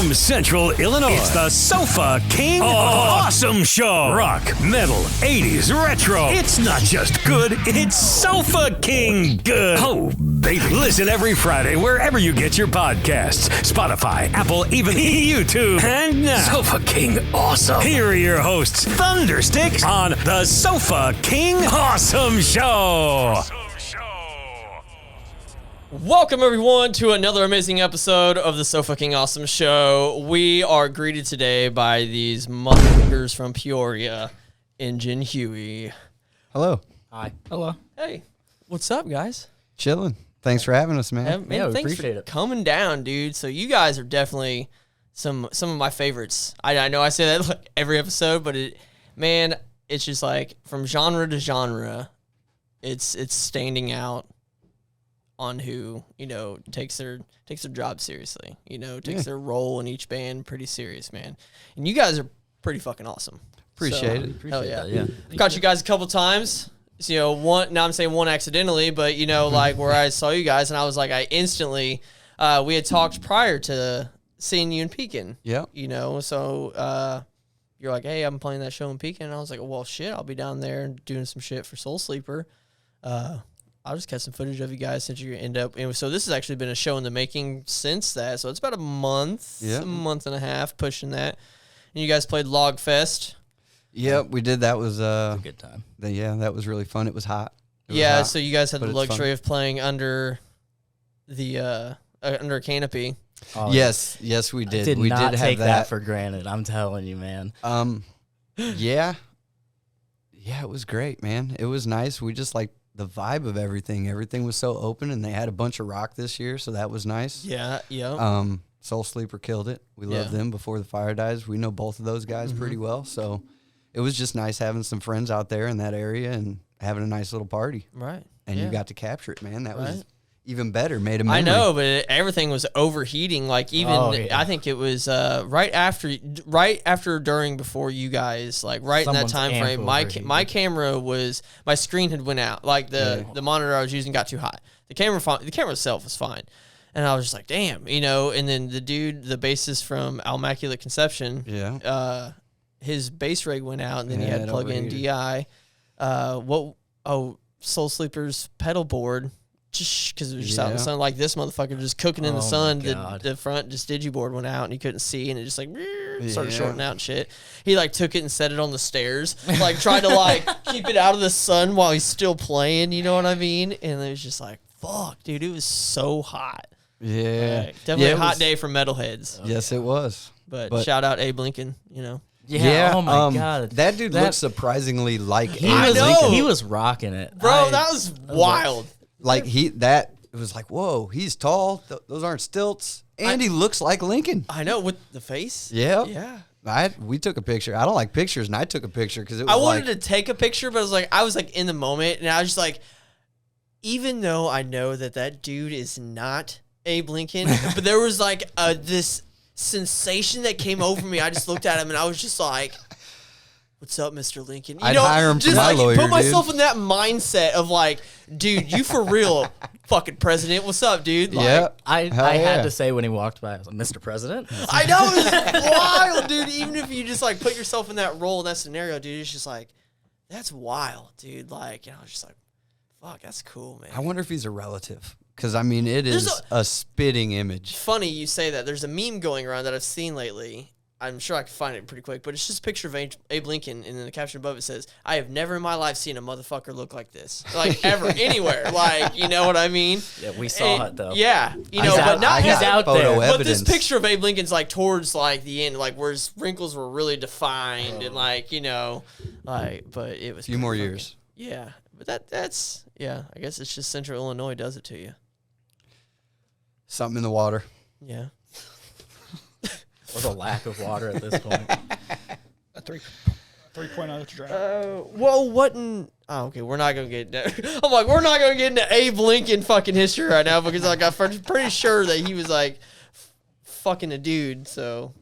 From Central Illinois, it's the Sofa King Awesome Show. Rock, metal, 80s, retro. It's not just good, it's Sofa King good. Oh, baby. Listen every Friday wherever you get your podcasts. Spotify, Apple, even YouTube. And now, Sofa King Awesome. Here are your hosts, Thundersticks, on the Sofa King Awesome Show. Welcome, everyone, to another amazing episode of the So Fucking Awesome Show. We are greeted today by these motherfuckers from Peoria, Engine Huey. Hello. Hi. Hello. Hey, what's up, guys? Chilling. Thanks for having us, man. Yeah, we thanks appreciate for it. coming down, dude. So you guys are definitely some of my favorites. I know I say that like every episode, but it's just like from genre to genre, it's standing out on who, takes their job seriously, takes their role in each band pretty serious, man. And you guys are pretty fucking awesome. Appreciate it. Hell yeah. Yeah. I've got you guys a couple times. So, now I'm saying one accidentally, but like where I saw you guys and I was like, I instantly, we had talked prior to seeing you in Pekin. Yeah. So you're like, hey, I'm playing that show in Pekin. And I was like, well, shit, I'll be down there doing some shit for Soul Sleeper. I'll just catch some footage of you guys since you end up. So this has actually been a show in the making since that. So it's about a month and a half pushing that. And you guys played Log Fest. Yep, we did. That was a good time. That was really fun. It was hot. So you guys had the luxury of playing under the under a canopy. Oh, yes, we did. We did take have that for granted. I'm telling you, man. Yeah, it was great, man. It was nice. We just the vibe of everything. Everything was so open, and they had a bunch of rock this year, so that was nice. Yeah. Soul Sleeper killed it. We love them. Before the Fire Dies, we know both of those guys pretty well, so it was just nice having some friends out there in that area and having a nice little party. Right. And you got to capture it, man. That was even better. Made a memory. I know, but everything was overheating. Like even I think it was right after, during, before you guys, like right in that time frame. My camera was, my screen had went out. Like the monitor I was using got too hot. The camera itself was fine. And I was just like, damn, And then the dude, the bassist from Immaculate Conception, his bass rig went out, and then he had to plug in DI. Soul Sleeper's pedal board, just because it was just out in the sun, like this motherfucker just cooking in the sun. The front just digiboard went out, and he couldn't see, and it just started shorting out and shit. He took it and set it on the stairs, tried to keep it out of the sun while he's still playing. You know what I mean? And it was just like, fuck, dude, it was so hot. Yeah, definitely a hot day for metalheads. Yes, it was. But shout out Abe Lincoln, Yeah. Oh my God. That dude looks surprisingly like I know. He was rocking it, bro. That was wild. It was like, whoa, he's tall. Those aren't stilts, and he looks like Lincoln. I know, with the face. Yeah. We took a picture. I don't like pictures, and I took a picture because it was. I wanted to take a picture, but I was in the moment, and I was just like, even though I know that dude is not Abe Lincoln, but there was this sensation that came over me. I just looked at him and I was just like, what's up, Mr. Lincoln? I'd hire him just for my lawyer, put myself in that mindset of dude, you for real, fucking president. What's up, dude? I had to say when he walked by, I was like, Mr. President? I know, it's wild, dude. Even if you just put yourself in that role, in that scenario, dude, it's just that's wild, dude. I was just like, fuck, that's cool, man. I wonder if he's a relative. Because, it is a spitting image. Funny you say that. There's a meme going around that I've seen lately. I'm sure I can find it pretty quick, but it's just a picture of Abe Lincoln, and then the caption above it says, I have never in my life seen a motherfucker look like this. Ever, anywhere. You know what I mean? Yeah, we saw it, though. Yeah. He's out there. But this picture of Abe Lincoln's, towards, the end, where his wrinkles were really defined, and, but it was... A few more years. Yeah. But that's... Yeah, I guess it's just Central Illinois does it to you. Something in the water. Yeah. Or the lack of water at this point. A 3.0 to draft. Okay, we're not going to get... I'm like, we're not going to get into Abe Lincoln fucking history right now because I'm pretty sure that he was fucking a dude, so...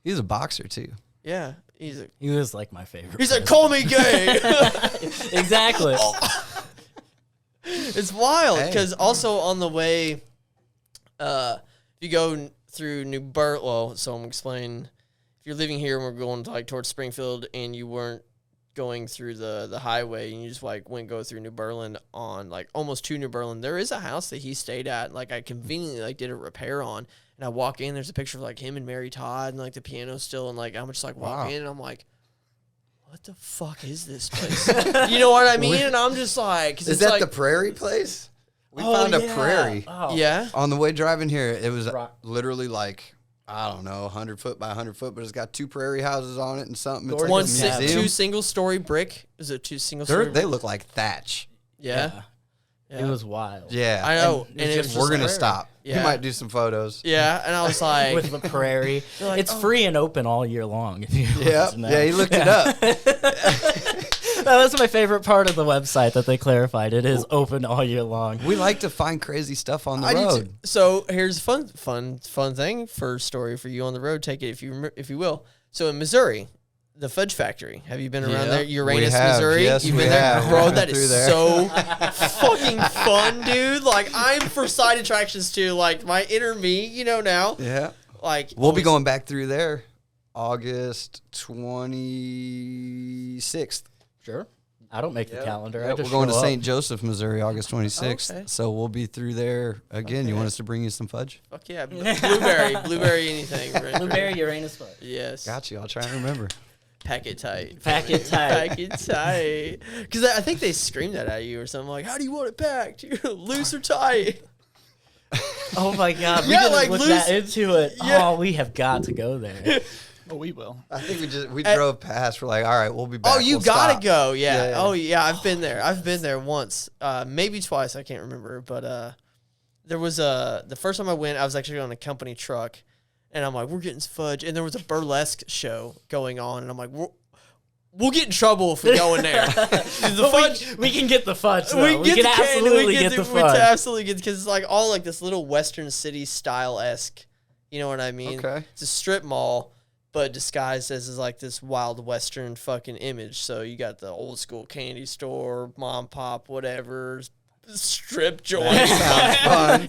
He's a boxer, too. Yeah. He was my favorite. He's call me gay. Exactly. It's wild because also on the way, if you go through New Bern. Well, so I'm explaining. If you're living here and we're going to, like towards Springfield, and you weren't going through the highway, and you just like go through New Berlin on like almost to New Berlin, there is a house that he stayed at. Like I conveniently like did a repair on, and I walk in. There's a picture of like him and Mary Todd, and like the piano still, and like I'm just like walk in, and I'm like, what the fuck is this place? You know what I mean? And I'm just like, is that like, the Prairie place? We found a prairie. Oh. Yeah. On the way driving here, it was literally like, I don't know, 100 foot by 100 foot, but it's got 2 prairie houses on it and something. It's like 2 single-story brick. Is it 2 single-story? They look like thatch. Yeah. It was wild. Yeah. I know. And we're going to stop. Yeah. You might do some photos. Yeah. And I was like. With the prairie. Like, it's free and open all year long. If you yeah, he looked it up. That's my favorite part of the website that they clarified. It is open all year long. We like to find crazy stuff on the road. So here's a fun thing for story for you on the road. Take it if you will. So in Missouri, the Fudge Factory. Have you been around there? Uranus, Missouri? Yes, You've been there? Bro, that is so fucking fun, dude. Like, I'm for side attractions too. Like, my inner me, now. Yeah. Like, we'll be going back through there August 26th. Sure. I don't make the calendar. We're going to St. Joseph, Missouri, August 26th. Okay. So we'll be through there again. Okay. You want us to bring you some fudge? Fuck yeah. Blueberry, anything. Right? Blueberry, Uranus fudge. Yes. Got you. I'll try and remember. Pack it tight. Pack it tight. Pack it tight. Because I think they screamed that at you or something. Like, how do you want it packed? Loose or tight? Oh, my God. We didn't look that into it. Yeah. Oh, we have got to go there. Oh, we will. I think we drove past. We're like, all right, we'll be back. Oh, you gotta go. Yeah. Oh, yeah. I've been there. I've been there once, maybe twice. I can't remember. But there was the first time I went, I was actually on a company truck, and I'm like, we're getting fudge, and there was a burlesque show going on, and I'm like, we'll get in trouble if we go in there. The fudge, we can get the fudge. Though. We can absolutely get the fudge. We can absolutely get because it's like all like this little Western City style-esque. You know what I mean? Okay. It's a strip mall, but disguised as like this wild Western fucking image. So you got the old school candy store, mom, pop, whatever, strip joint. Sounds fun.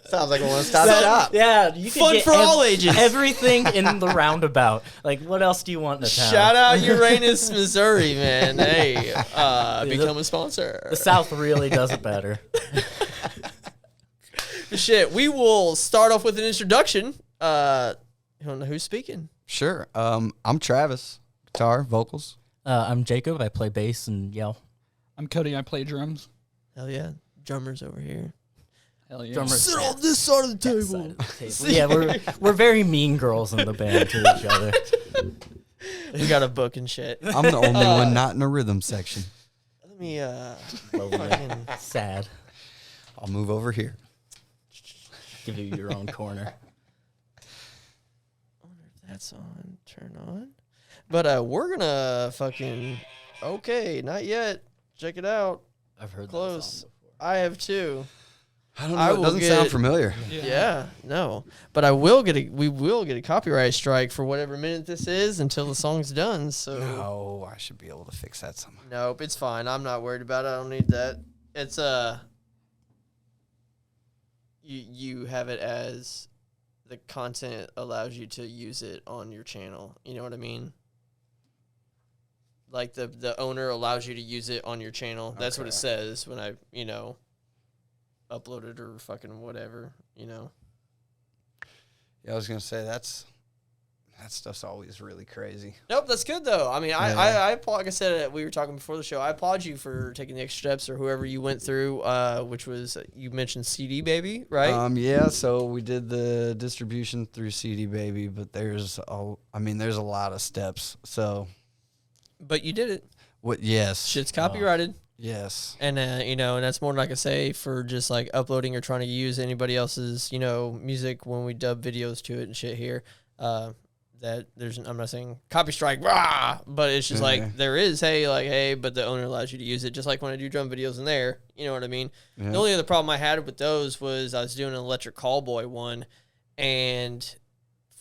Sounds like a one-stop shop. Yeah, you can fun get for all ages. Everything in the roundabout. Like, what else do you want in a town? Shout out Uranus, Missouri, man. Hey, become a sponsor. The South really does it better. Shit, we will start off with an introduction. You don't know who's speaking? Sure. I'm Travis, guitar, vocals. I'm Jacob. I play bass and yell. I'm Cody. I play drums. Hell yeah. Drummers over here. Hell yeah. Drummers sit on this side of the table. Yeah, we're very mean girls in the band to each other. We got a book and shit. I'm the only one not in a rhythm section. Let me sad. I'll move over here. Give you your own corner. That's on. Turn on. But we're gonna fucking. Okay, not yet. Check it out. I've heard close. That song before. I have too. I don't know. It doesn't sound familiar. Yeah, no. But we will get a copyright strike for whatever minute this is until the song's done. So no, I should be able to fix that somehow. Nope, it's fine. I'm not worried about it. I don't need that. It's you have it as the content allows you to use it on your channel. You know what I mean? Like the owner allows you to use it on your channel. That's what it says when I, upload it or fucking whatever, Yeah, I was gonna say that stuff's always really crazy. Nope, that's good though. I mean, I applaud, like I said, we were talking before the show. I applaud you for taking the extra steps, or whoever you went through, which was you mentioned CD Baby, right? Yeah. So we did the distribution through CD Baby, but there's a lot of steps. So, but you did it. What? Yes. Shit's copyrighted. Yes. And and that's more than I can say for just like uploading or trying to use anybody else's music when we dub videos to it and shit here. That I'm not saying copy strike, rah, but it's just like there is, but the owner allows you to use it, just like when I do drum videos in there. You know what I mean? Yeah. The only other problem I had with those was I was doing an Electric Callboy one, and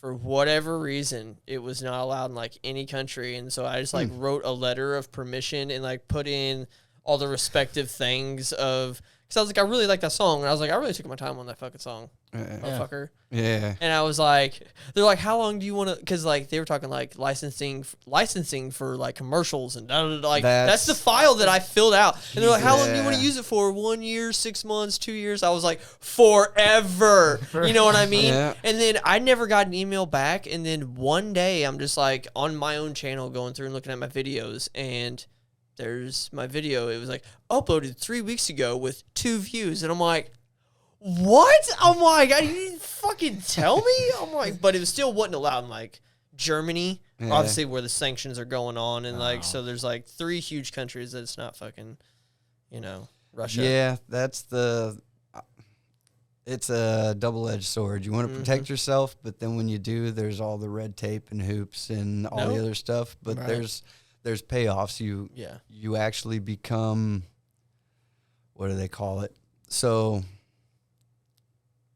for whatever reason, it was not allowed in like any country, and so I just wrote a letter of permission and put in all the respective things of, Because I was like, I really like that song. And I was like, I really took my time on that fucking song. Motherfucker. Yeah. And I was like, they're like, how long do you want to, because like they were talking like licensing for like commercials and like that's the file that I filled out. And they're like, how long do you want to use it for? 1 year, 6 months, 2 years? I was like, forever. You know what I mean? Yeah. And then I never got an email back. And then one day I'm just like on my own channel going through and looking at my videos, and there's my video. It was like uploaded 3 weeks ago with 2 views. And I'm like, what? I'm like, you didn't fucking tell me? I'm like, but it was still wasn't allowed in like Germany, obviously where the sanctions are going on. And like, so there's like 3 huge countries that it's not fucking, Russia. Yeah, it's a double-edged sword. You want to protect yourself, but then when you do, there's all the red tape and hoops and all the other stuff. But there's payoffs. You actually become, what do they call it? So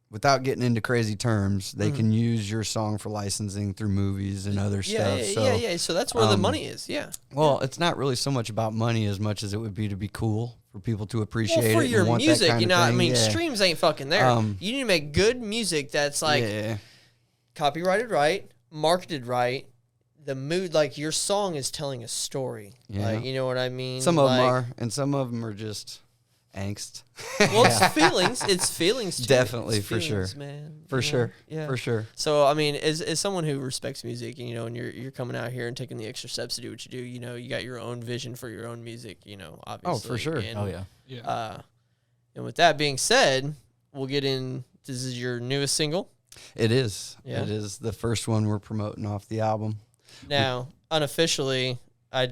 without getting into crazy terms, they can use your song for licensing through movies and other stuff. So that's where the money is. Yeah. Well, it's not really so much about money as much as it would be to be cool for people to appreciate it. For your and want music, that kind of thing. streams ain't fucking there. You need to make good music that's like copyrighted right, marketed right. The mood, like your song is telling a story. Yeah. Like, you know what I mean? Some of them are, and some of them are just angst. Well, it's feelings. It's feelings too. Definitely, it's for feelings, sure. Man. For sure. Yeah. For sure. So, I mean, as someone who respects music, and you're coming out here and taking the extra steps to do what you do, you got your own vision for your own music, obviously. Oh, for sure. And, and with that being said, we'll get in. This is your newest single. It is. Yeah. It is the first one we're promoting off the album. Now, unofficially, I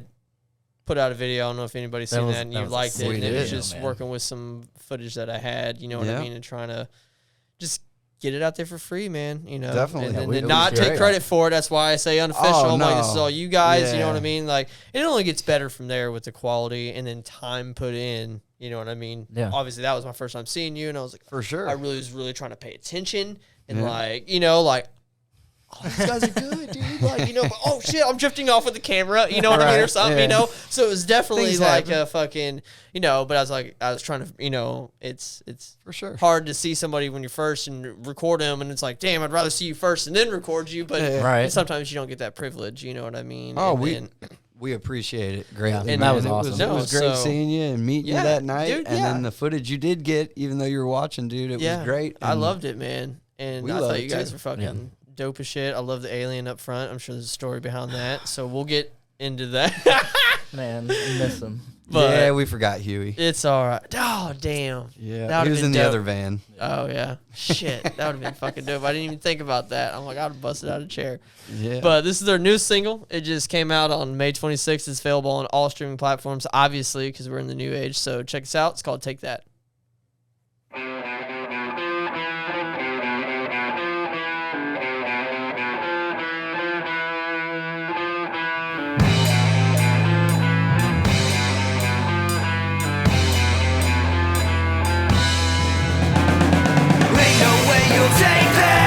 put out a video. I don't know if anybody's seen that and you liked it. And it was just working with some footage that I had, you know what I mean, and trying to just get it out there for free, man. Definitely. And not take credit for it. That's why I say unofficial. I'm like, this is all you guys. You know what I mean? Like, it only gets better from there with the quality and then time put in. You know what I mean? Yeah. Obviously, that was my first time seeing you, and I was like, for sure. I was really trying to pay attention and Yeah. Oh, these guys are good, dude. But oh shit, I'm drifting off with the camera, you know what I mean, or something, So it was definitely Things like happen. a fucking, but I was trying to, it's for sure hard to see somebody when you're first and record them, and it's like, damn, I'd rather see you first and then record you, but sometimes you don't get that privilege, you know what I mean? Oh, we appreciate it greatly. And that was awesome. It was great seeing you and meeting you that night, dude, and then the footage you did get, even though you were watching, dude, it was great. I loved it, man, and I loved thought you it guys too. were fucking dope as shit. I love the alien up front. I'm sure there's a story behind that, so we'll get into that. Man, I miss him. But yeah, we forgot Huey. It's all right. Oh, damn. Yeah, he was in the other van. Oh, yeah. Shit. That would have been fucking dope. I didn't even think about that. I'm like, I'd have busted out of a chair. Yeah. But this is their new single. It just came out on May 26th. It's available on all streaming platforms, obviously, because we're in the new age. So check us out. It's called Take That. Ain't no way you'll take that.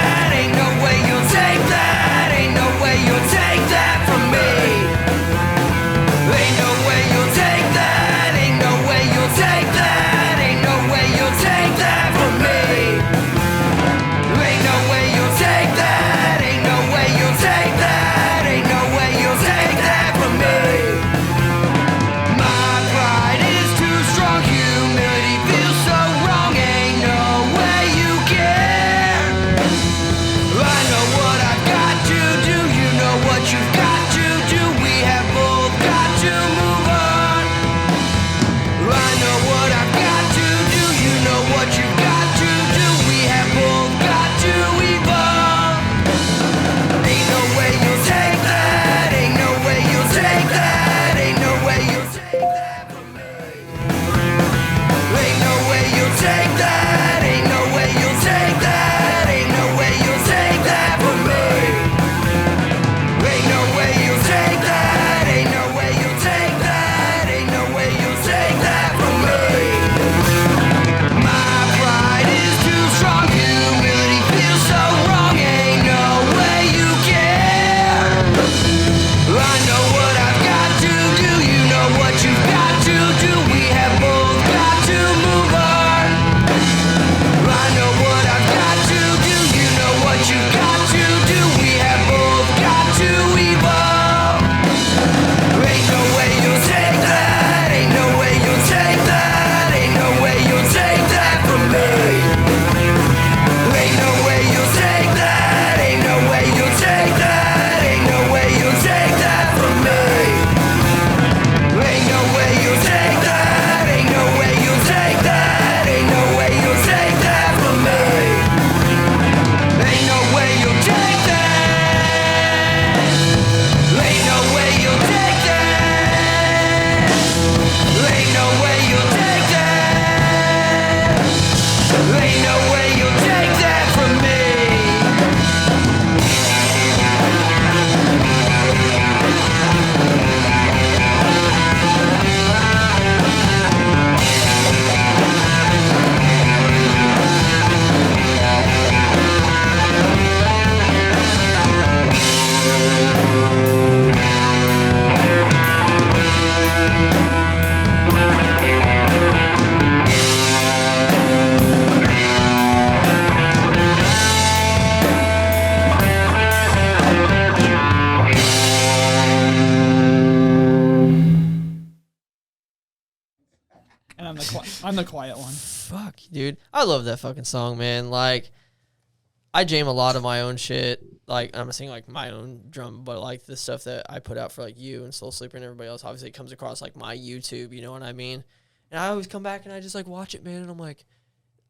I'm the quiet one. Fuck, dude. I love that fucking song, man. Like, I jam a lot of my own shit. Like, I'm not saying like my own drum, but like the stuff that I put out for like you and Soul Sleeper and everybody else, obviously it comes across like my YouTube, you know what I mean? And I always come back and I just like watch it, man, and I'm like,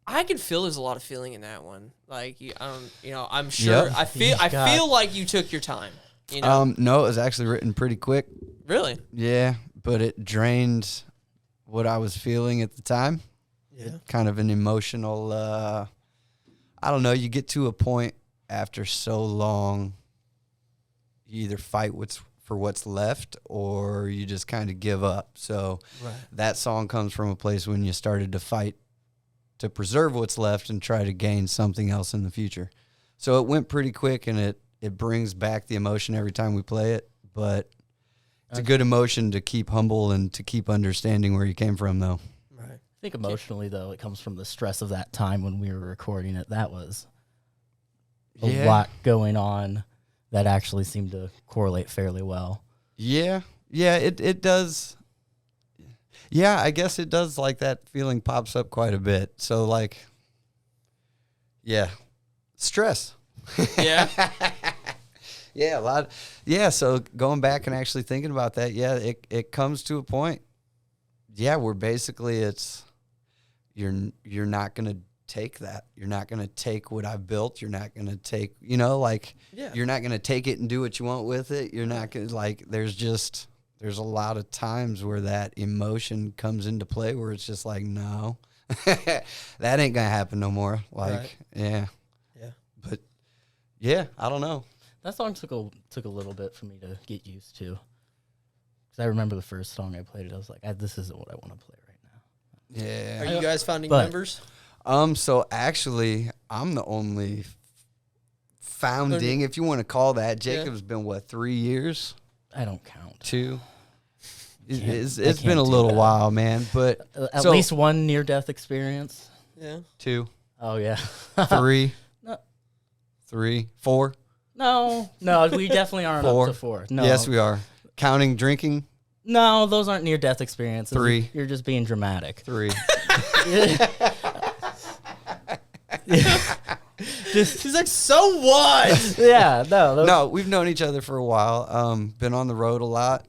I can feel there's a lot of feeling in that one. Like, I'm sure. Yep. I feel like you took your time. You know? No, it was actually written pretty quick. Really? Yeah, but it drained what I was feeling at the time. Yeah. Kind of an emotional. I don't know. You get to a point after so long, you either fight for what's left or you just kind of give up. So that song comes from a place when you started to fight to preserve what's left and try to gain something else in the future. So it went pretty quick, and it brings back the emotion every time we play it. But it's a good emotion to keep humble and to keep understanding where you came from, though. Right. I think emotionally, though, it comes from the stress of that time when we were recording it. That was a lot going on that actually seemed to correlate fairly well. Yeah. Yeah, it does. Yeah, I guess it does. Like, that feeling pops up quite a bit. So, like, yeah, stress. Yeah. Yeah, a lot. Yeah, so going back and actually thinking about that, yeah, it comes to a point. Yeah, where basically you're not going to take that. You're not going to take what I've built. You're not going to take, you're not going to take it and do what you want with it. You're not going to, like, there's a lot of times where that emotion comes into play where it's just like, no, that ain't going to happen no more. Like, yeah. Yeah. But, yeah, I don't know. That song took a little bit for me to get used to. Because I remember the first song I played, I was like, this isn't what I want to play right now. Yeah. Are you guys finding members? So actually, I'm the only founding, if you want to call that. Jacob's been, 3 years? I don't count. 2? It's been a little while, man. But at least one near-death experience. Yeah. 2. Oh, yeah. 3. No. 3. 4. No, we definitely aren't 4. up to 4. No. Yes, we are. Counting drinking? No, those aren't near-death experiences. 3. You're just being dramatic. 3. She's like, so what? Yeah, no. No, we've known each other for a while. Been on the road a lot.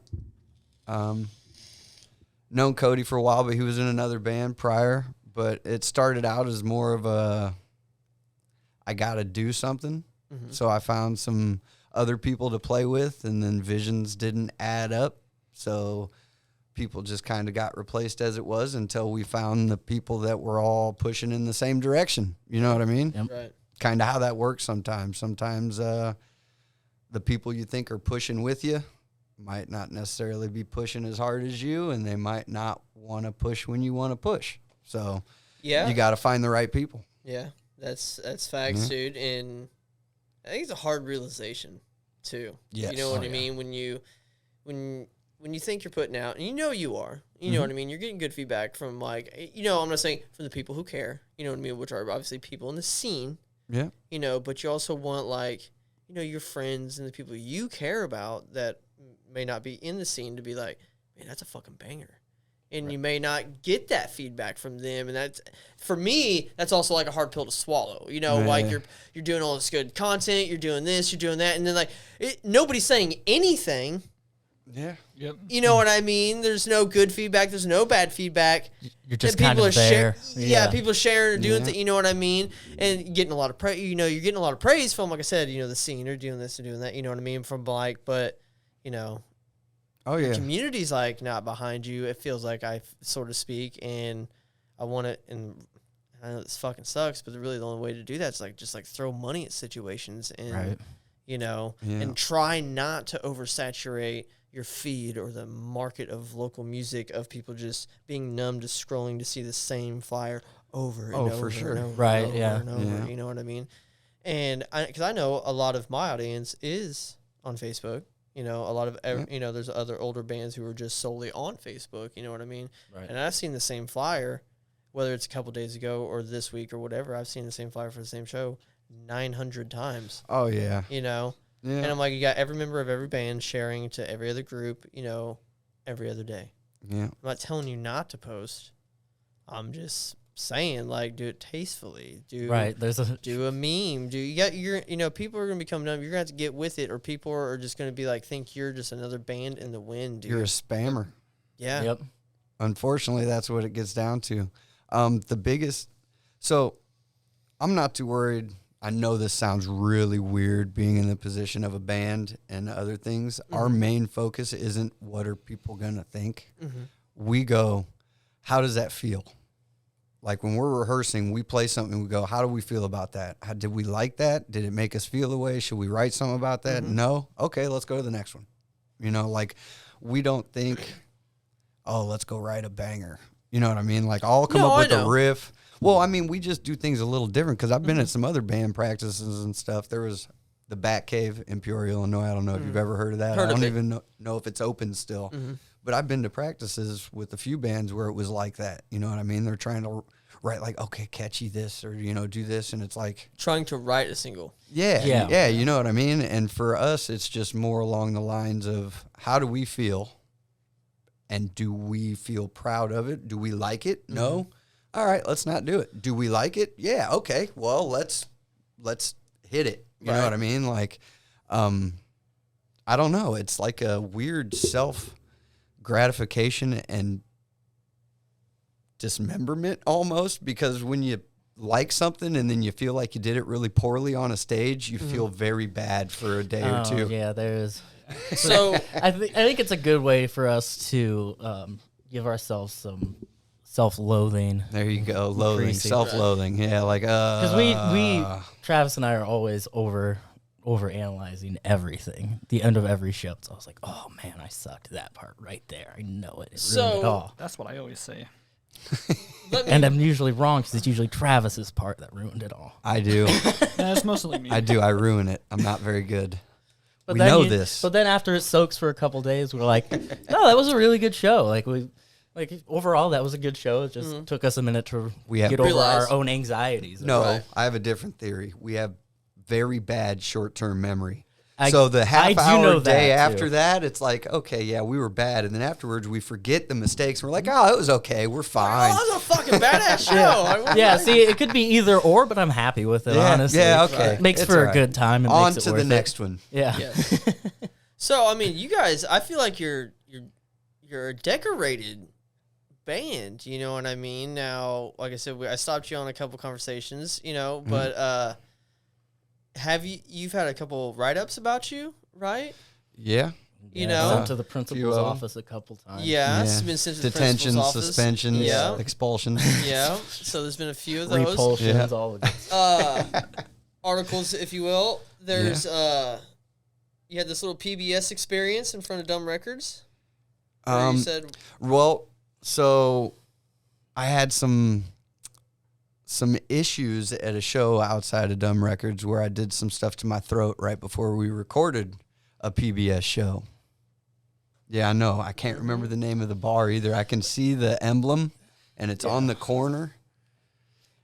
Known Cody for a while, but he was in another band prior. But it started out as more of I got to do something. Mm-hmm. So I found some other people to play with, and then visions didn't add up. So people just kind of got replaced as it was until we found the people that were all pushing in the same direction. You know what I mean? Yep. Right. Kind of how that works sometimes. Sometimes the people you think are pushing with you might not necessarily be pushing as hard as you, and they might not want to push when you want to push. So you got to find the right people. Yeah, that's facts, dude. And I think it's a hard realization too. Yes. You know what I mean? When you think you're putting out, and you know you are, you know what I mean? You're getting good feedback from, like, I'm not saying from the people who care, you know what I mean, which are obviously people in the scene. Yeah. But you also want, like, your friends and the people you care about that may not be in the scene to be like, man, that's a fucking banger. And you may not get that feedback from them, and that's, for me, that's also like a hard pill to swallow. Like you're doing all this good content, you're doing this, you're doing that, and then, like, nobody's saying anything. Yeah. Yep. You know what I mean? There's no good feedback. There's no bad feedback. You're just kind of there. People sharing and doing things. You know what I mean? And getting a lot of praise. You're getting a lot of praise from, like I said, the scene. They're doing this and doing that. You know what I mean? From, like, but oh yeah, the community's, like, not behind you. It feels like, I sort of speak, and I want it. And I know this fucking sucks, but really the only way to do that is, like, just, like, throw money at situations and and try not to oversaturate your feed or the market of local music, of people just being numb to scrolling to see the same flyer over and over. For sure. And over right, and over yeah. and over, you know what I mean? And because I know a lot of my audience is on Facebook. A lot of, there's other older bands who are just solely on Facebook, you know what I mean? Right. And I've seen the same flyer, whether it's a couple days ago or this week or whatever. I've seen the same flyer for the same show 900 times. Oh yeah. Yeah. And I'm like, you got every member of every band sharing to every other group, every other day. Yeah. I'm not telling you not to post. I'm just saying, like, do it tastefully. Do a meme. People are gonna become numb. You're gonna have to get with it, or people are just gonna be like, think you're just another band in the wind. Dude. You're a spammer. Yeah. Yep. Unfortunately, that's what it gets down to. So I'm not too worried. I know this sounds really weird being in the position of a band and other things. Mm-hmm. Our main focus isn't what are people going to think. Mm-hmm. We go, how does that feel? Like when we're rehearsing, we play something, we go, how do we feel about that? Did we like that? Did it make us feel the way? Should we write something about that? Mm-hmm. No? Okay, let's go to the next one. We don't think, oh, let's go write a banger. You know what I mean? Like I'll come up with a riff. Well, I mean, we just do things a little different because I've been at some other band practices and stuff. There was the Bat Cave in Peoria, Illinois. I don't know if you've ever heard of that. I don't even know if it's open still. Mm-hmm. But I've been to practices with a few bands where it was like that. You know what I mean? They're trying to write like, okay, catchy this or, do this. And it's like. Trying to write a single. Yeah. You know what I mean? And for us, it's just more along the lines of how do we feel? And do we feel proud of it? Do we like it? Mm-hmm. No. All right, let's not do it. Do we like it? Yeah. Okay. Well, let's hit it. You know what I mean? Like, I don't know. It's like a weird self-gratification and dismemberment almost, because when you like something and then you feel like you did it really poorly on a stage, you feel very bad for a day or two. Yeah, there's. So I think it's a good way for us to give ourselves some self-loathing. There you go, loathing, self-loathing. Yeah, like because we Travis and I are always over analyzing everying. The end of every show, so I was like, oh man, I sucked that part right there. I know it. It ruined it all. That's what I always say. And I'm usually wrong because it's usually Travis's part that ruined it all. I do. That's mostly me. I do. I ruin it. I'm not very good. But we know this. But then after it soaks for a couple days, we're like, no, that was a really good show. Like overall, that was a good show. It just took us a minute to get over our own anxieties. No, I have a different theory. We have very bad short-term memory. So the half-hour day after that, it's like, okay, yeah, we were bad. And then afterwards, we forget the mistakes. And we're like, oh, it was okay. We're fine. Oh, that was a fucking badass show. Yeah, see, it could be either or, but I'm happy with it, honestly. Yeah, okay. It makes for a good time. And on makes to the next one. Yeah. Yes. So, I mean, you guys, I feel like you're a decorated band, you know what I mean? Now, like I said, I stopped you on a couple conversations, but you've had a couple write-ups about you, right? Yeah. Sent to the principal's office a couple times. Yeah, it's been sent to the detention, principal's office. suspensions, expulsions. Yeah, so there's been a few of those. Repulsions, all of it. Articles, if you will. There's, you had this little PBS experience in front of Dumb Records. You said, well, so I had some issues at a show outside of Dumb Records where I did some stuff to my throat right before we recorded a PBS show. Yeah, I know. I can't remember the name of the bar either. I can see the emblem, and it's on the corner.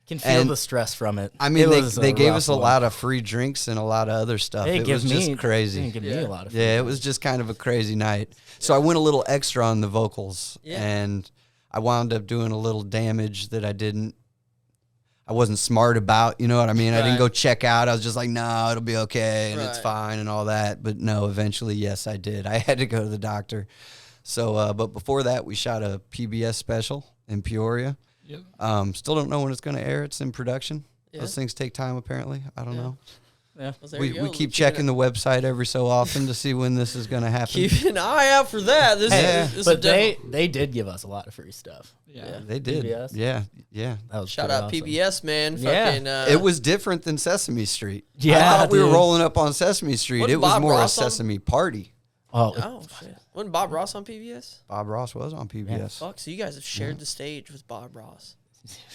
Can feel the stress from it. I mean, they gave us a lot of free drinks and a lot of other stuff. It was just crazy. They gave me a lot of free it was just kind of a crazy night. So I went a little extra on the vocals, and I wound up doing a little damage that I wasn't smart about, you know what I mean? I didn't go check out. I was just like, no, it'll be okay, and it's fine and all that. But no, eventually, yes, I did. I had to go to the doctor. So, but before that, we shot a PBS special in Peoria. Yep. Still don't know when it's going to air. It's in production. Yeah. Those things take time, apparently. I don't know. Yeah. Well, we keep checking the website every so often to see when this is going to happen. Keep an eye out for that. But they did give us a lot of free stuff. Yeah, they did. PBS. Yeah. That was shout out awesome. PBS, man. Yeah. Fucking, it was different than Sesame Street. Yeah, I thought we were rolling up on Sesame Street. Wasn't It was Bob more Ross a Sesame party. Oh shit! Wasn't Bob Ross on PBS? Bob Ross was on PBS. Yeah. Fuck, so you guys have shared the stage with Bob Ross.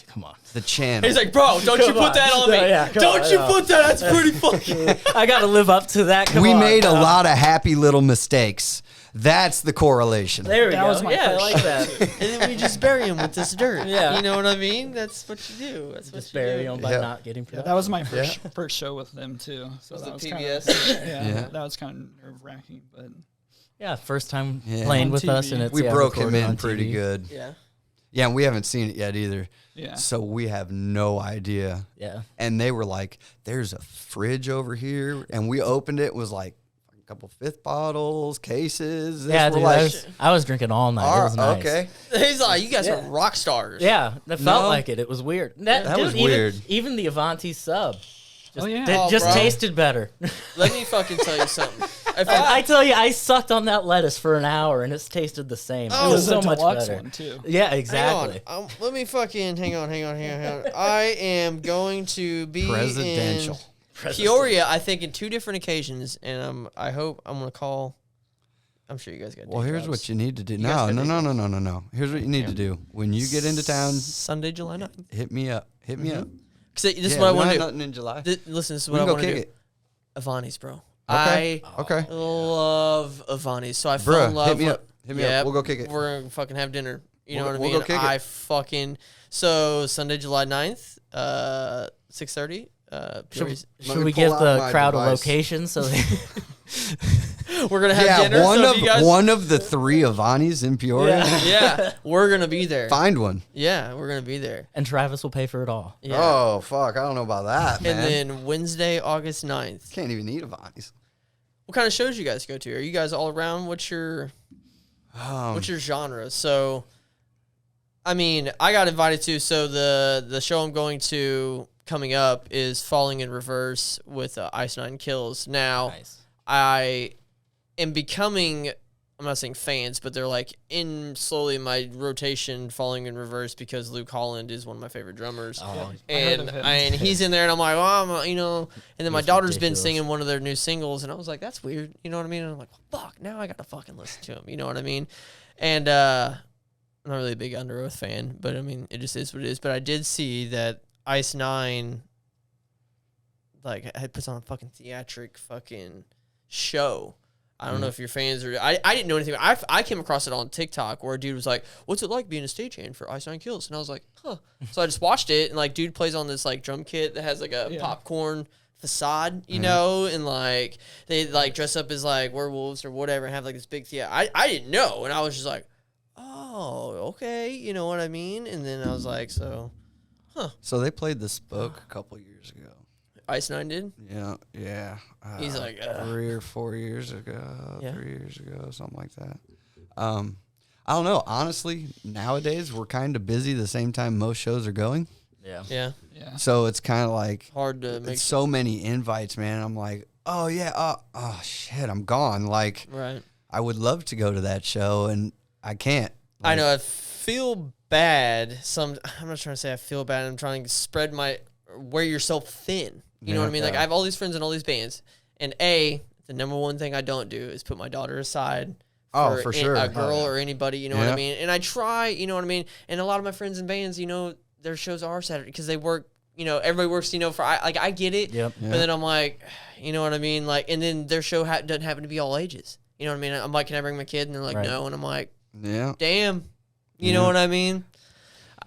Come on. The channel. He's like, bro, don't you put that on me. Don't you put that. That's pretty fucking. I got to live up to that. We made a lot of happy little mistakes. That's the correlation. There we go. Was my I like that. And then we just bury him with this dirt. Yeah. You know what I mean? That's what you do. That's what Just you bury do. them by not getting production. That was my first show with them, too. So Was that it was PBS? That was kind of nerve-wracking, but... Yeah, first time playing On with TV. us, and it's We broke him recorded in on pretty TV. good. Yeah. Yeah, and we haven't seen it yet either. Yeah. So we have no idea. Yeah. And they were like, "There's a fridge over here," and we opened it. It was like a couple fifth bottles, cases. Yeah, dude, like, I was drinking all night. It was nice. Okay. He's like, you guys are rock stars. Yeah, that felt like it. It was weird. That was weird. Even the Avanti sub. Oh, Just bro. tasted better. Let me fucking tell you something. If I tell you, I sucked on that lettuce for an hour and it's tasted the same. Oh, it was This is so a much deluxe better. one, too. Yeah, exactly. Hang on. Let me fucking hang on. I am going to be Presidential. in Peoria, I think, in 2 different occasions, and I hope I'm gonna call. I'm sure you guys got. Well, here's what you need to do. guys No. got No. Here's what you need to do. When you get into town, Sunday, July 9th. hit me up. Hit me up. This is Yeah, what I we want don't to have do. nothing in July. Listen, this is We what I can go want to kick do. it. Avani's, bro. Okay. I Okay. love Avani's. So I fell in Bruh, love. hit me up. Hit me up. We'll go kick it. We're gonna fucking have dinner. You know what I We'll mean? go kick it. I fucking so Sunday, July 9th, 6:30. Should we pull give out the my crowd device. a location so they We're gonna have dinner. one so of if you guys, one of the 3 Avani's in Peoria. yeah, we're gonna be there. Find one. Yeah, we're gonna be there. and Travis will pay for it all. Yeah. Oh fuck! I don't know about that, man. And then Wednesday, August 9th. Can't even eat Avani's. What kind of shows you guys go to? Are you guys all around? What's your genre? So, I mean, I got invited to. So the show I'm going to coming up is Falling in Reverse with Ice Nine Kills. Now, Nice. I am becoming. I'm not saying fans, but they're like in slowly my rotation Falling in Reverse because Luke Holland is one of my favorite drummers. Oh, And he's in there, and I'm like, oh, and then my He's daughter's been ridiculous. singing one of their new singles, and I was like, that's weird, you know what I mean? And I'm like, well, fuck, now I got to fucking listen to him, you know what I mean? And I'm not really a big Under Oath fan, but I mean, it just is what it is. But I did see that Ice Nine, like, had puts on a fucking theatric fucking show. I don't know if your fans are. I didn't know anything. I came across it on TikTok where a dude was like, "What's it like being a stagehand for Ice Nine Kills?" And I was like, "Huh." So I just watched it, and like, dude plays on this like drum kit that has like a popcorn facade, you know, and like they like dress up as like werewolves or whatever, and have like this big theater. I didn't know, and I was just like, "Oh, okay," you know what I mean? And then I was like, "So, So they played the Spoke a couple years ago. Ice Nine did." Yeah. He's like, 3 or 4 years ago, Yeah. 3 years ago, something like that. I don't know. Honestly, nowadays we're kind of busy the same time most shows are going. Yeah. Yeah, So it's kind of like hard to make it's so many invites, man. I'm like, oh yeah, oh shit, I'm gone. Like, right. I would love to go to that show, and I can't. I know. I feel bad. I'm not trying to say I feel bad. I'm trying to wear yourself thin. You know what I mean? Like, I have all these friends in all these bands, and the number one thing I don't do is put my daughter aside. For sure. A girl or anybody, you know what I mean? And I try, you know what I mean? And a lot of my friends in bands, you know, their shows are Saturday because they work, you know, everybody works, you know, I get it. Yep. But then I'm like, you know what I mean? Like, and then their show doesn't happen to be all ages. You know what I mean? I'm like, can I bring my kid? And they're like, no. And I'm like, damn. You know what I mean?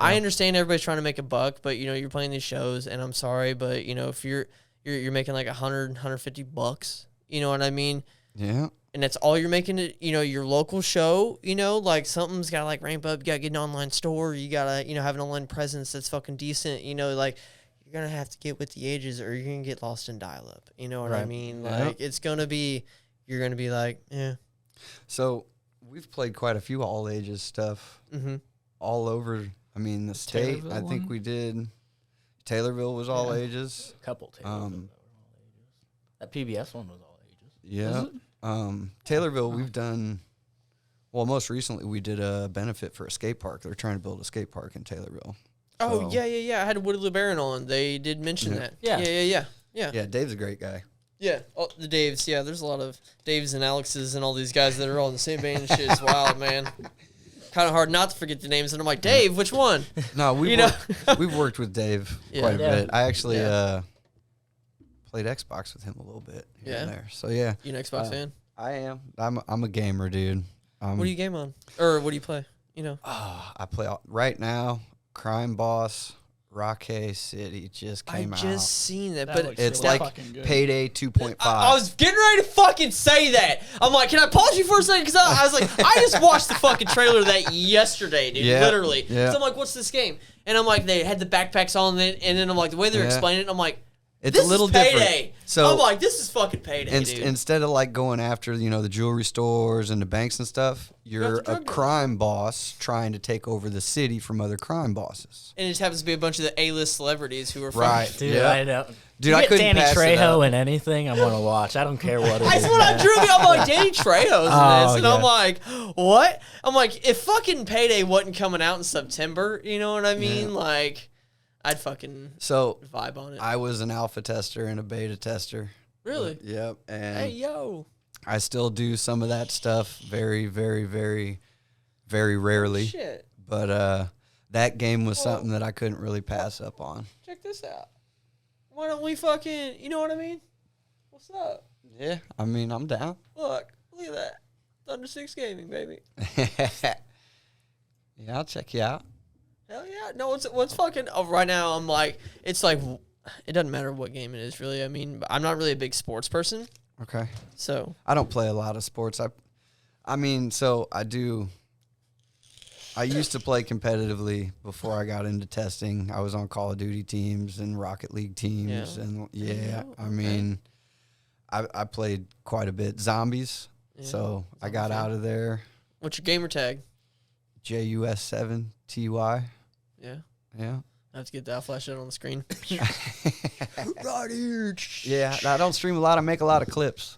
I understand everybody's trying to make a buck, but, you know, you're playing these shows, and I'm sorry, but, you know, if you're making like $150, you know what I mean? Yeah. And that's all you're making it, you know, your local show, you know, like something's got to like ramp up. You got to get an online store. You got to, you know, have an online presence that's fucking decent. You know, like you're going to have to get with the ages or you're going to get lost in dial up. You know what I mean? Like it's going to be, you're going to be like, yeah. So we've played quite a few all ages stuff all over. I mean, the state, I think we did. Taylorville was all ages. A couple Taylorville that were all ages. That PBS one was all ages. Yeah. Taylorville, we've done. Well, most recently we did a benefit for a skate park. They're trying to build a skate park in Taylorville. Oh, yeah. I had Woody LeBaron on. They did mention that. Yeah. Yeah, Dave's a great guy. Yeah, the Daves. Yeah, there's a lot of Daves and Alexes and all these guys that are all in the same band and shit. It's wild, man. Kind of hard not to forget the names. And I'm like, Dave, which one? No, we've worked with Dave quite a bit. I actually played Xbox with him a little bit here and there. So yeah, you an Xbox fan? I am. I'm a gamer, dude. What do you game on, or what do you play? You know, I play right now Crime Boss, Rockay City just came out. I just seen that, That but It's really like fucking good. Payday 2.5. I was getting ready to fucking say that. I'm like, can I pause you for a second? Because I was like, I just watched the fucking trailer of that yesterday, dude. Yeah, Literally. yeah. So I'm like, what's this game? And I'm like, they had the backpacks on it, and then I'm like, the way they're explaining it, I'm like, It's this a little is Payday. different. So I'm like, this is fucking Payday, dude. Instead of like going after, the jewelry stores and the banks and stuff, you're the drug a dealers. crime boss trying to take over the city from other crime bosses. And it just happens to be a bunch of the A-list celebrities who are Right. fucking... Dude, Yeah. I know. Dude, You I get couldn't Danny pass it Trejo up. in anything, I'm gonna watch. I don't care what it is. That's what I drew me. I'm like, Danny Trejo's in this. Oh, And yeah. I'm like, what? I'm like, if fucking Payday wasn't coming out in September, you know what I mean? Like, I'd fucking So vibe on it. I was an alpha tester and a beta tester. Really? Yep. And Hey, yo. I still do some of that stuff very, very, very, very rarely. Shit. But that game was something that I couldn't really pass up on. Check this out. Why don't we fucking, you know what I mean? What's up? Yeah. I mean, I'm down. Look at that. Thunder 6 Gaming, baby. Yeah, I'll check you out. Hell yeah. No, what's fucking, right now I'm like, it's like, it doesn't matter what game it is, really. I mean, I'm not really a big sports person. Okay. So. I don't play a lot of sports. I mean, so I do. I used to play competitively before I got into testing. I was on Call of Duty teams and Rocket League teams, Yeah. and I Okay. mean, I played quite a bit zombies. Yeah. So I got Zombie fan. out of there. What's your gamer tag? JUS7TY. Yeah. Yeah. I have to get that flash out on the screen. Right here. Yeah, I don't stream a lot. I make a lot of clips.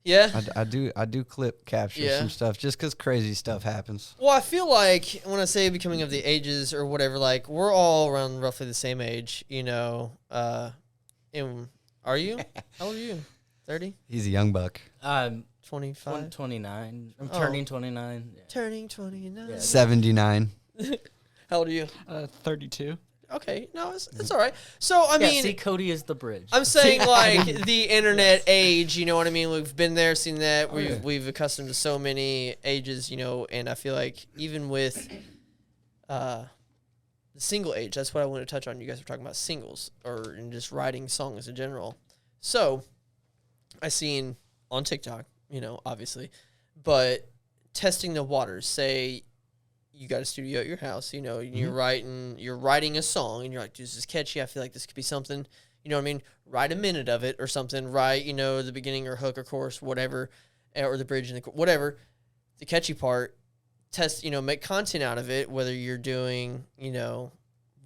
Yeah. I do clip capture Yeah. some stuff just because crazy stuff happens. Well, I feel like when I say becoming of the ages or whatever, like we're all around roughly the same age, you know. And are you? How old are you? 30? He's a young buck. I'm 25? 29. I'm Oh. turning 29. Yeah. Turning 29. Yeah. 79. How old are you? 32. Okay, no, it's all right. So I mean, see, Cody is the bridge. I'm saying like the internet age, you know what I mean? We've been there, seen that. We've accustomed to so many ages, you know, and I feel like even with the single age, that's what I want to touch on. You guys were talking about singles or in just writing songs in general. So I seen on TikTok, you know, obviously, but testing the waters, say you got a studio at your house, you know, and you're writing a song, and you're like, dude, this is catchy. I feel like this could be something, you know what I mean? Write a minute of it or something. Write, you know, the beginning or hook or chorus, whatever, or the bridge and the whatever, the catchy part. Test, you know, make content out of it, whether you're doing, you know,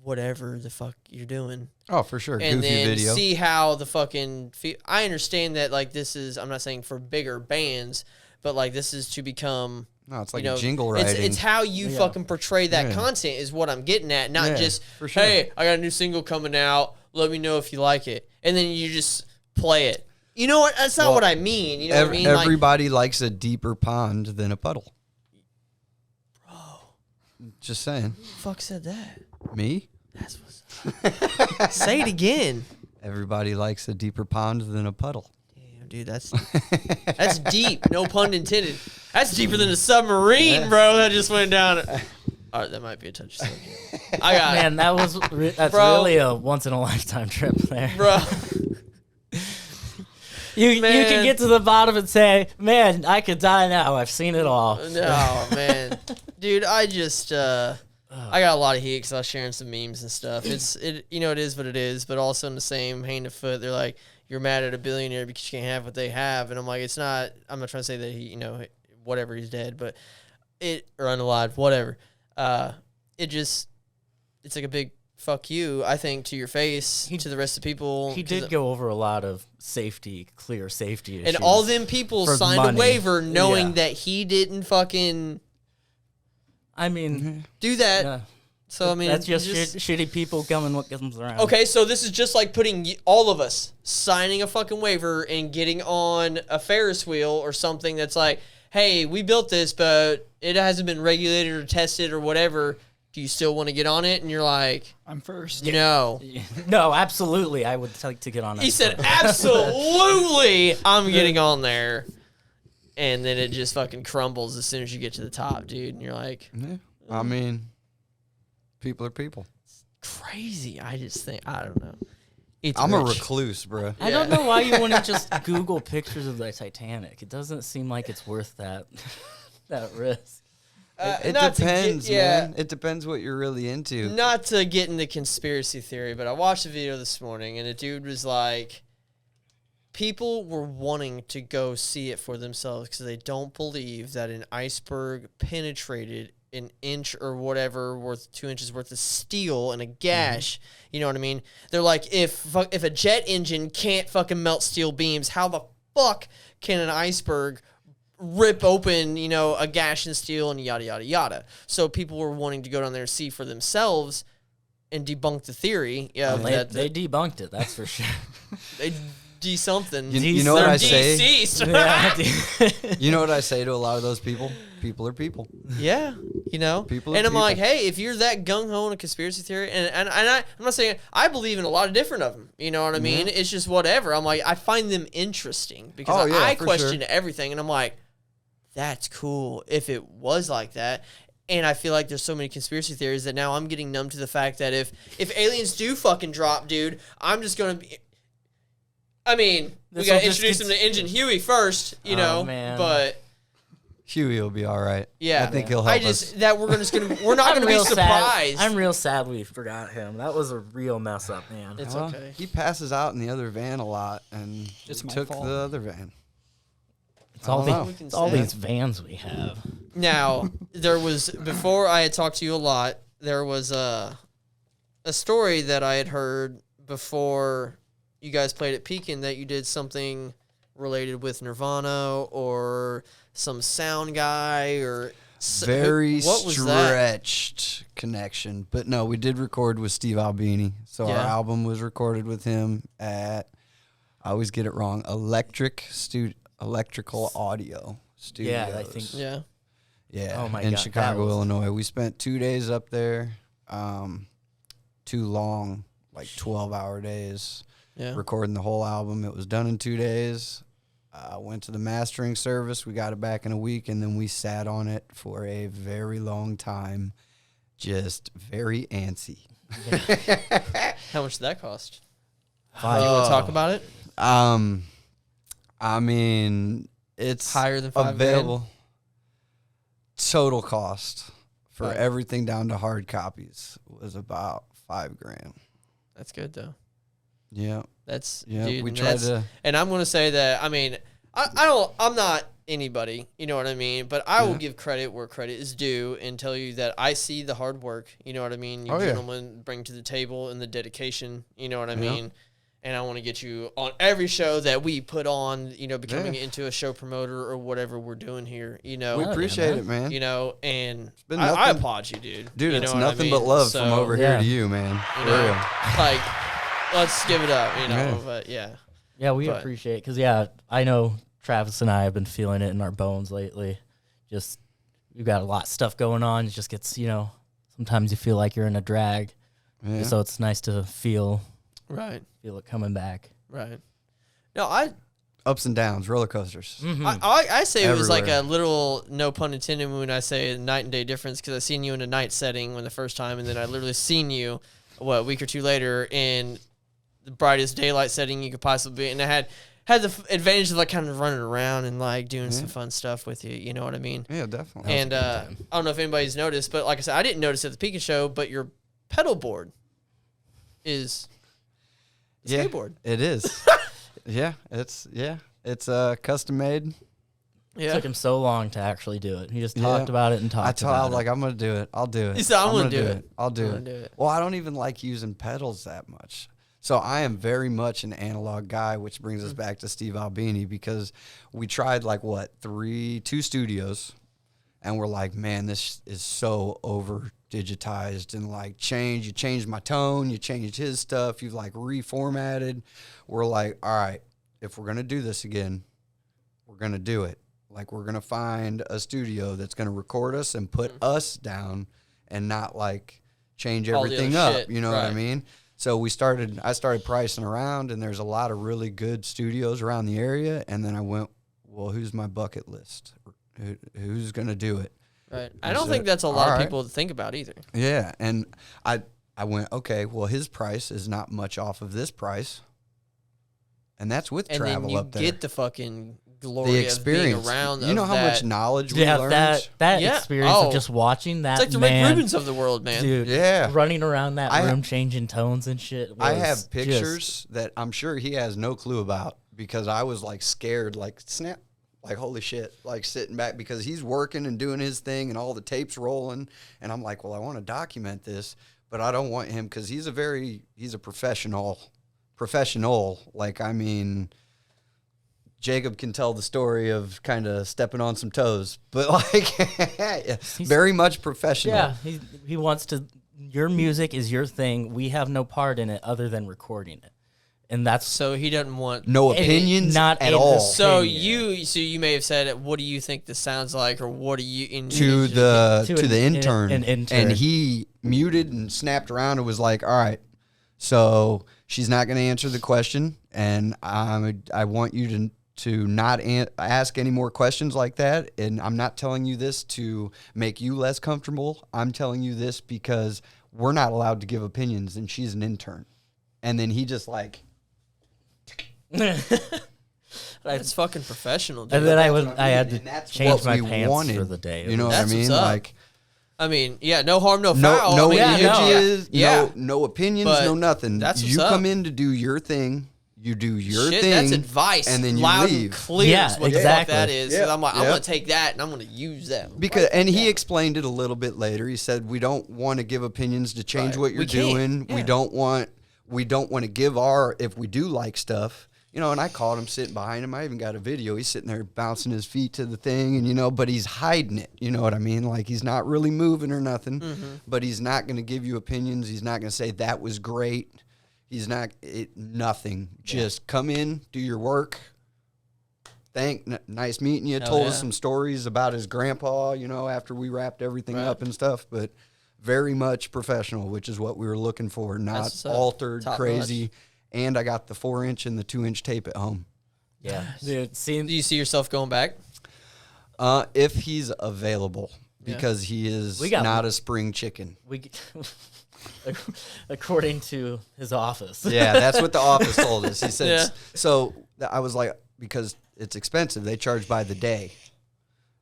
whatever the fuck you're doing. Oh, for sure. And Goofy then video. see how the fucking I understand that, like, this is, I'm not saying for bigger bands, but like this is to become. No, it's like You know, a jingle writing. It's how you Yeah. fucking portray that Yeah. content is what I'm getting at. Not Yeah, just, for sure. hey, I got a new single coming out. Let me know if you like it. And then you just play it. You know what? That's not Well, what I mean. You know what I mean? Like, Everybody likes a deeper pond than a puddle. Bro. Just saying. who the fuck said that? Me? That's what's Say it again. Everybody likes a deeper pond than a puddle. Damn, dude, that's deep. No pun intended. That's deeper than a submarine, bro. That just went down. All right, that might be a touchy subject. I got Man, that's Bro. really a once in a lifetime trip there. it, bro. You Man. can get to the bottom and say, "Man, I could die now. I've seen it all." No, man, dude, I just I got a lot of heat because I was sharing some memes and stuff. You know, it is what it is, but also in the same hand and foot, they're like, you're mad at a billionaire because you can't have what they have, and I'm like, it's not. I'm not trying to say that he, you know, whatever, he's dead, but or unalive, whatever. It's like a big fuck you, I think, to your face, to the rest of the people. He did go over a lot of clear safety issues. and all them people for signed money. a waiver knowing Yeah. that he didn't fucking I mean, do that. yeah. So I mean, That's just, just shitty people coming what comes around. okay. So this is just like putting all of us signing a fucking waiver and getting on a Ferris wheel or something that's like, hey, we built this, but it hasn't been regulated or tested or whatever. Do you still want to get on it? And you're like, I'm first. no. No, absolutely. I would like to get on it. He said, absolutely, I'm getting on there. And then it just fucking crumbles as soon as you get to the top, dude. And you're like, Yeah. I mean, people are people. crazy. I just think, I don't know. I'm a recluse, bro. I don't know why you want to just Google pictures of the Titanic. It doesn't seem like it's worth that risk. It depends, man. It depends what you're really into. Not to get into conspiracy theory, but I watched a video this morning, and a dude was like, people were wanting to go see it for themselves because they don't believe that an iceberg penetrated an inch or whatever worth 2 inches worth of steel and a gash. You know what I mean? They're like, if a jet engine can't fucking melt steel beams, how the fuck can an iceberg rip open, a gash in steel and yada, yada, yada. So people were wanting to go down there and see for themselves and debunk the theory. Yeah, they debunked it, that's for sure. They something. You know what I say? Yeah. You know what I say to a lot of those people? People are people. Yeah, People. And I'm like, hey, if you're that gung ho in a conspiracy theory, and I'm not saying I believe in a lot of different of them. You know what I mean? It's just whatever. I'm like, I find them interesting because I question everything, and I'm like, that's cool if it was like that. And I feel like there's so many conspiracy theories that now I'm getting numb to the fact that if aliens do fucking drop, dude, I'm just gonna be. I mean, we gotta introduce him to Engine Huey first, man. But Huey will be all right. Yeah, I think he'll help us. We're not gonna be surprised. I'm real sad we forgot him. That was a real mess up, man. It's okay. He passes out in the other van a lot, and took the other van. It's all these vans we have. Now, before I had talked to you a lot, there was a story that I had heard before you guys played at Pekin that you did something related with Nirvana or some sound guy or very stretched connection. But no, we did record with Steve Albini. So our album was recorded with him at, I always get it wrong, Electrical Audio Studios. Yeah, I think. Yeah. Yeah. Oh my in God, Chicago, Illinois. We spent 2 days up there. 2 long, like 12-hour days. Yeah. Recording the whole album. It was done in 2 days. Went to the mastering service. We got it back in a week, and then we sat on it for a very long time. Just very antsy. Yeah. How much did that cost? You want to talk about it? I mean, it's higher than $5,000 available. Total cost for everything down to hard copies was about $5,000. That's good though. Yeah. Dude, we tried to, and I'm going to say that, I mean, I'm not anybody, you know what I mean? But I will give credit where credit is due and tell you that I see the hard work, you know what I mean? You gentlemen bring to the table and the dedication, you know what I mean? And I want to get you on every show that we put on, becoming into a show promoter or whatever we're doing here, We appreciate it, man. And I applaud you, dude. Dude, it's nothing but love from over here to you, man. Like, let's give it up, but Yeah, we appreciate it because, I know Travis and I have been feeling it in our bones lately. Just, we've got a lot of stuff going on. It just gets, sometimes you feel like you're in a drag. Yeah. So it's nice to feel it coming back. Right. No, ups and downs, roller coasters. Mm-hmm. I say everywhere. It was like a little, no pun intended, when I say night and day difference, because I seen you in a night setting when the first time, and then I literally seen you, a week or two later in the brightest daylight setting you could possibly be, and I had the advantage of like kind of running around and like doing some fun stuff with you. You know what I mean? Yeah, definitely. And I don't know if anybody's noticed, but like I said, I didn't notice at the Pekin show, but your pedal board is a skateboard. It is. It's custom made. Yeah. It took him so long to actually do it. He just talked about it and talked about it. I was like, I'm going to do it. I'll do it. He said, I'm going to do it. I'll do it. Well, I don't even like using pedals that much. So I am very much an analog guy, which brings us back to Steve Albini, because we tried like 2 studios, and we're like, man, this is so over digitized and like you changed my tone, you changed his stuff, you've like reformatted. We're like, all right, if we're going to do this again, we're going to do it. Like, we're going to find a studio that's going to record us and put us down and not like change everything up. Shit. You know what I mean? So I started pricing around, and there's a lot of really good studios around the area. And then I went, well, who's my bucket list? Who's going to do it? Right. I don't think that's a lot of people to think about either. Yeah. And I went, okay, well, his price is not much off of this price. And that's with travel up there. And then you get the fucking glory the experience. Of being around. You know how much knowledge we learned? That experience of just watching that, it's like the Rick Rubens of the world, man. Dude, running around that room, changing tones and shit. I have pictures that I'm sure he has no clue about because I was like scared, like snap, like holy shit, like sitting back because he's working and doing his thing and all the tapes rolling. And I'm like, well, I want to document this, but I don't want him because he's a professional. Like, I mean, Jacob can tell the story of kind of stepping on some toes, but like very much professional. Yeah, he wants to. Your music is your thing. We have no part in it other than recording it, and that's so he doesn't want no opinions, not at all. So you may have said, "What do you think this sounds like?" or "What do you?" To the intern, and he muted and snapped around and was like, "All right, so she's not going to answer the question, and I want you to not ask any more questions like that. And I'm not telling you this to make you less comfortable. I'm telling you this because we're not allowed to give opinions, and she's an intern." And then he just like... That's fucking professional, dude. And then I had to change my pants for the day. You know what I mean? Like... I mean, yeah, no harm, no foul. No images, no opinions, no nothing. You come in to do your thing. You do your thing. That's advice. And then you loud leave. And clear. Yeah, what exactly. That is. I'm like, I'm going to take that and I'm going to use that. And he explained it a little bit later. He said, we don't want to give opinions to change what you're doing. Yeah. We don't want to give if we do like stuff. You know, and I caught him sitting behind him. I even got a video. He's sitting there bouncing his feet to the thing, and but he's hiding it. You know what I mean? Like, he's not really moving or nothing, but he's not going to give you opinions. He's not going to say that was great. He's not nothing. Just come in, do your work. Nice meeting you. Told us some stories about his grandpa, after we wrapped everything up and stuff, but very much professional, which is what we were looking for. Not altered, crazy. And I got the 4-inch and the 2-inch tape at home. Yeah. Dude, do you see yourself going back? If he's available, because he is not a spring chicken. According to his office. Yeah, that's what the office told us. He said, so I was like, because it's expensive, they charge by the day.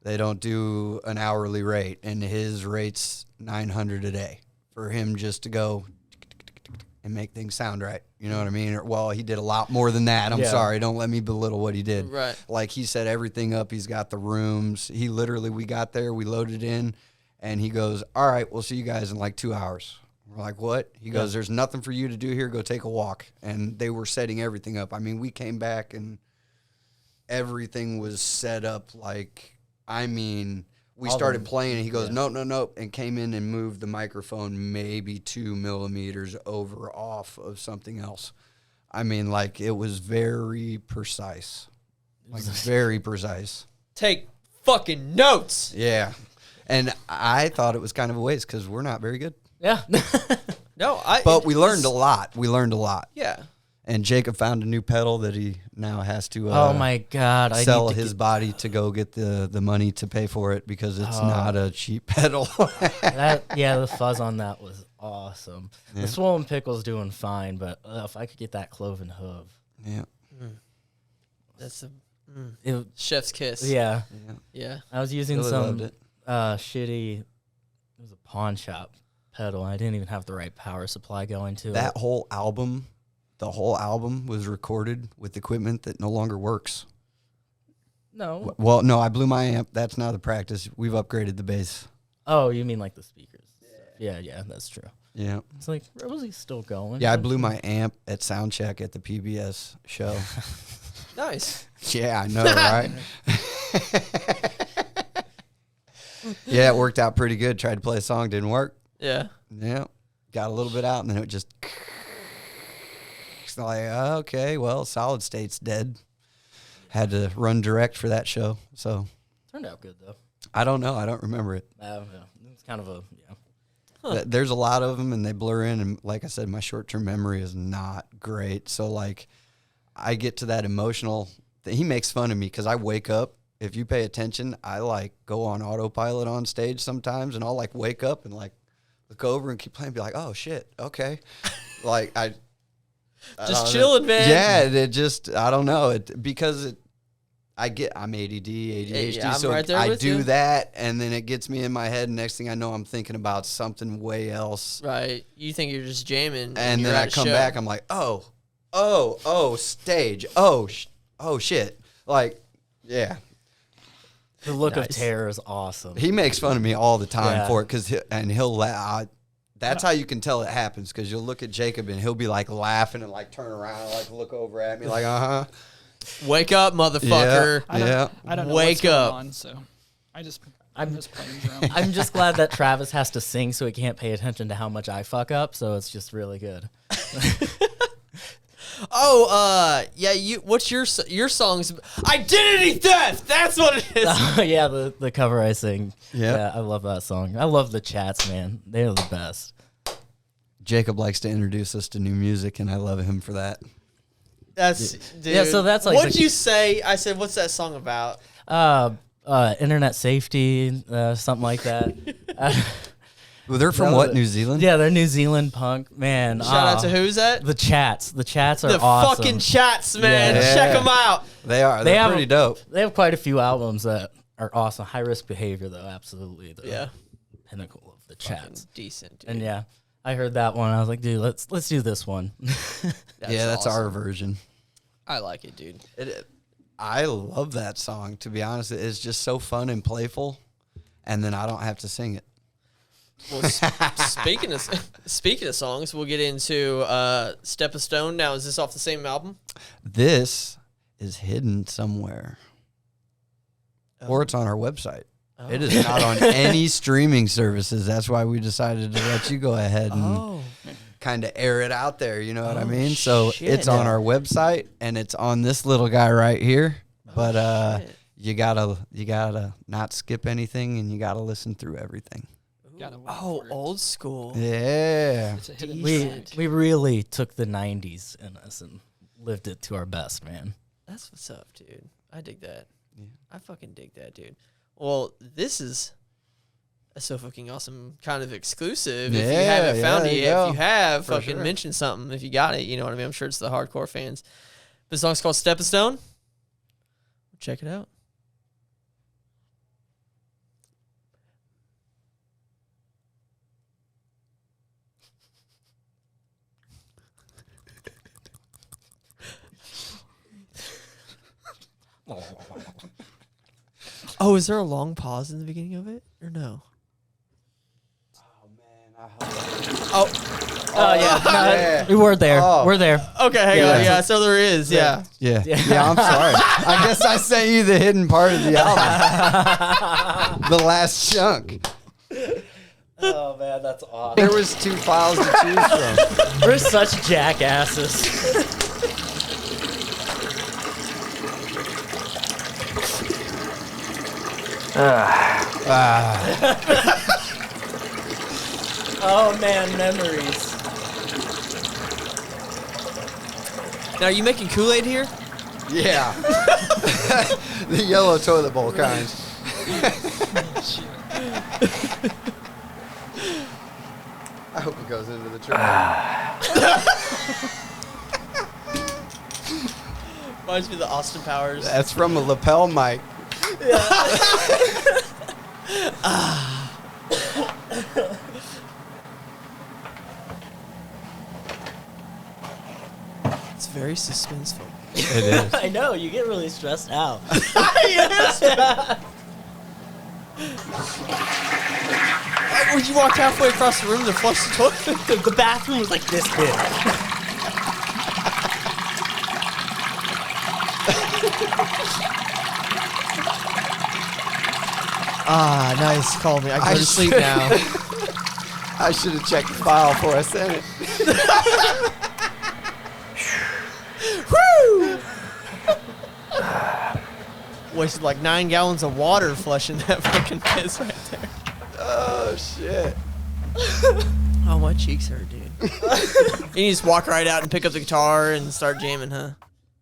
They don't do an hourly rate, and his rate's $900 a day for him just to go and make things sound right. You know what I mean? Well, he did a lot more than that. I'm sorry. Don't let me belittle what he did. Right. Like, he set everything up. He's got the rooms. He literally, we got there, we loaded in, and he goes, all right, we'll see you guys in like 2 hours. We're like, what? He goes, there's nothing for you to do here. Go take a walk. And they were setting everything up. I mean, we came back, and everything was set up like, we started playing, and he goes, nope, and came in and moved the microphone maybe 2 millimeters off of something else. I mean, like, it was very precise. Like, very precise. Take fucking notes. Yeah. And I thought it was kind of a waste because we're not very good. Yeah. But we learned a lot. Yeah. And Jacob found a new pedal that he now has to oh my God. sell his body to go get the money to pay for it because it's not a cheap pedal. The fuzz on that was awesome. Yeah. The swollen pickle's doing fine, but if I could get that cloven hoof. Yeah. That's a chef's kiss. Yeah. Yeah. I was using some shitty, it was a pawn shop pedal. I didn't even have the right power supply going to it. The whole album was recorded with equipment that no longer works. No. Well, no, I blew my amp. That's not the practice. We've upgraded the bass. Oh, you mean like the speakers? Yeah, that's true. Yeah. It's like, where was he still going? Yeah, I blew my amp at soundcheck at the PBS show. Nice. Yeah, I know, right? Yeah, it worked out pretty good. Tried to play a song, didn't work. Yeah. Yeah. Got a little bit out, and then it just... Like, okay, well, Solid State's dead. Had to run direct for that show, so... Turned out good, though. I don't know. I don't remember it. It's kind of a... Huh. There's a lot of them, and they blur in, and like I said, my short-term memory is not great, so, like, I get to that emotional... He makes fun of me because I wake up. If you pay attention, I, like, go on autopilot on stage sometimes, and I'll, like, wake up and, like, look over and keep playing, and be like, oh shit, okay. Like just chilling, man. Yeah, it just, I don't know, because I'm ADD, ADHD, yeah, so right there I with do you. that, and then it gets me in my head, and next thing I know, I'm thinking about something way else. Right. You think you're just jamming. And then I come back, I'm like, oh, stage. Oh, shit. Like, yeah. The look of terror is awesome. He makes fun of me all the time for it, he'll laugh. That's how you can tell it happens, because you'll look at Jacob, and he'll be, like, laughing and, like, turn around and, like, look over at me, like, uh-huh. Wake up, motherfucker. Yeah. I don't know Wake what's going up. on, so I'm just playing drums. I'm just glad that Travis has to sing so he can't pay attention to how much I fuck up, so it's just really good. What's your songs? Identity Theft. That's what it is. Yeah, the cover I sing. Yep. Yeah, I love that song. I love the chats, man. They're the best. Jacob likes to introduce us to new music, and I love him for that. That's dude. Yeah, so that's like what'd you say? I said, what's that song about? Internet safety, something like that. Well, they're from what, New Zealand? Yeah, they're New Zealand punk, man. Shout out to who's that? The chats. The chats are the awesome. fucking chats, man. Yeah. Check them out. They are. They're pretty dope. They have quite a few albums that are awesome. High Risk Behavior, though, absolutely. The pinnacle of the chats. Decent, dude. And yeah, I heard that one. I was like, dude, let's do this one. That's our version. I like it, dude. I love that song, to be honest. It's just so fun and playful, and then I don't have to sing it. Well, speaking of songs, we'll get into Step a Stone. Now, is this off the same album? This is hidden somewhere. Or it's on our website. Oh. It is not on any streaming services. That's why we decided to let you go ahead and kind of air it out there. You know what I mean? So it's on our website, and it's on this little guy right here. But you gotta not skip anything, and you gotta listen through everything. Old school. Yeah. We really took the 90s in us and lived it to our best, man. That's what's up, dude. I dig that. Yeah. I fucking dig that, dude. Well, this is a so fucking awesome kind of exclusive. If you haven't found it yet, if you have, fucking mention something. If you got it, you know what I mean? I'm sure it's the hardcore fans. The song's called Step a Stone. Check it out. Oh, is there a long pause in the beginning of it, or no? Oh man, I hope. Yeah. We were there. We're there. Okay, hang on. Yeah, so there is. Yeah. I'm sorry. I guess I sent you the hidden part of the album. The last chunk. Oh man, that's awesome. There was 2 files to choose from. We're such jackasses. Oh man, memories. Now, are you making Kool-Aid here? Yeah. The yellow toilet bowl kind. I hope it goes into the trash. Reminds me of the Austin Powers. That's from a lapel mic. It's very suspenseful. It is. I know, you get really stressed out. When you walked halfway across the room to flush the toilet, The bathroom was like this big. nice. Call me. I can go to sleep now. I should have checked the file before I sent it. Woo! Wasted like 9 gallons of water flushing that fucking piss right there. Oh, shit. Oh, my cheeks hurt, dude. You just walk right out and pick up the guitar and start jamming, huh?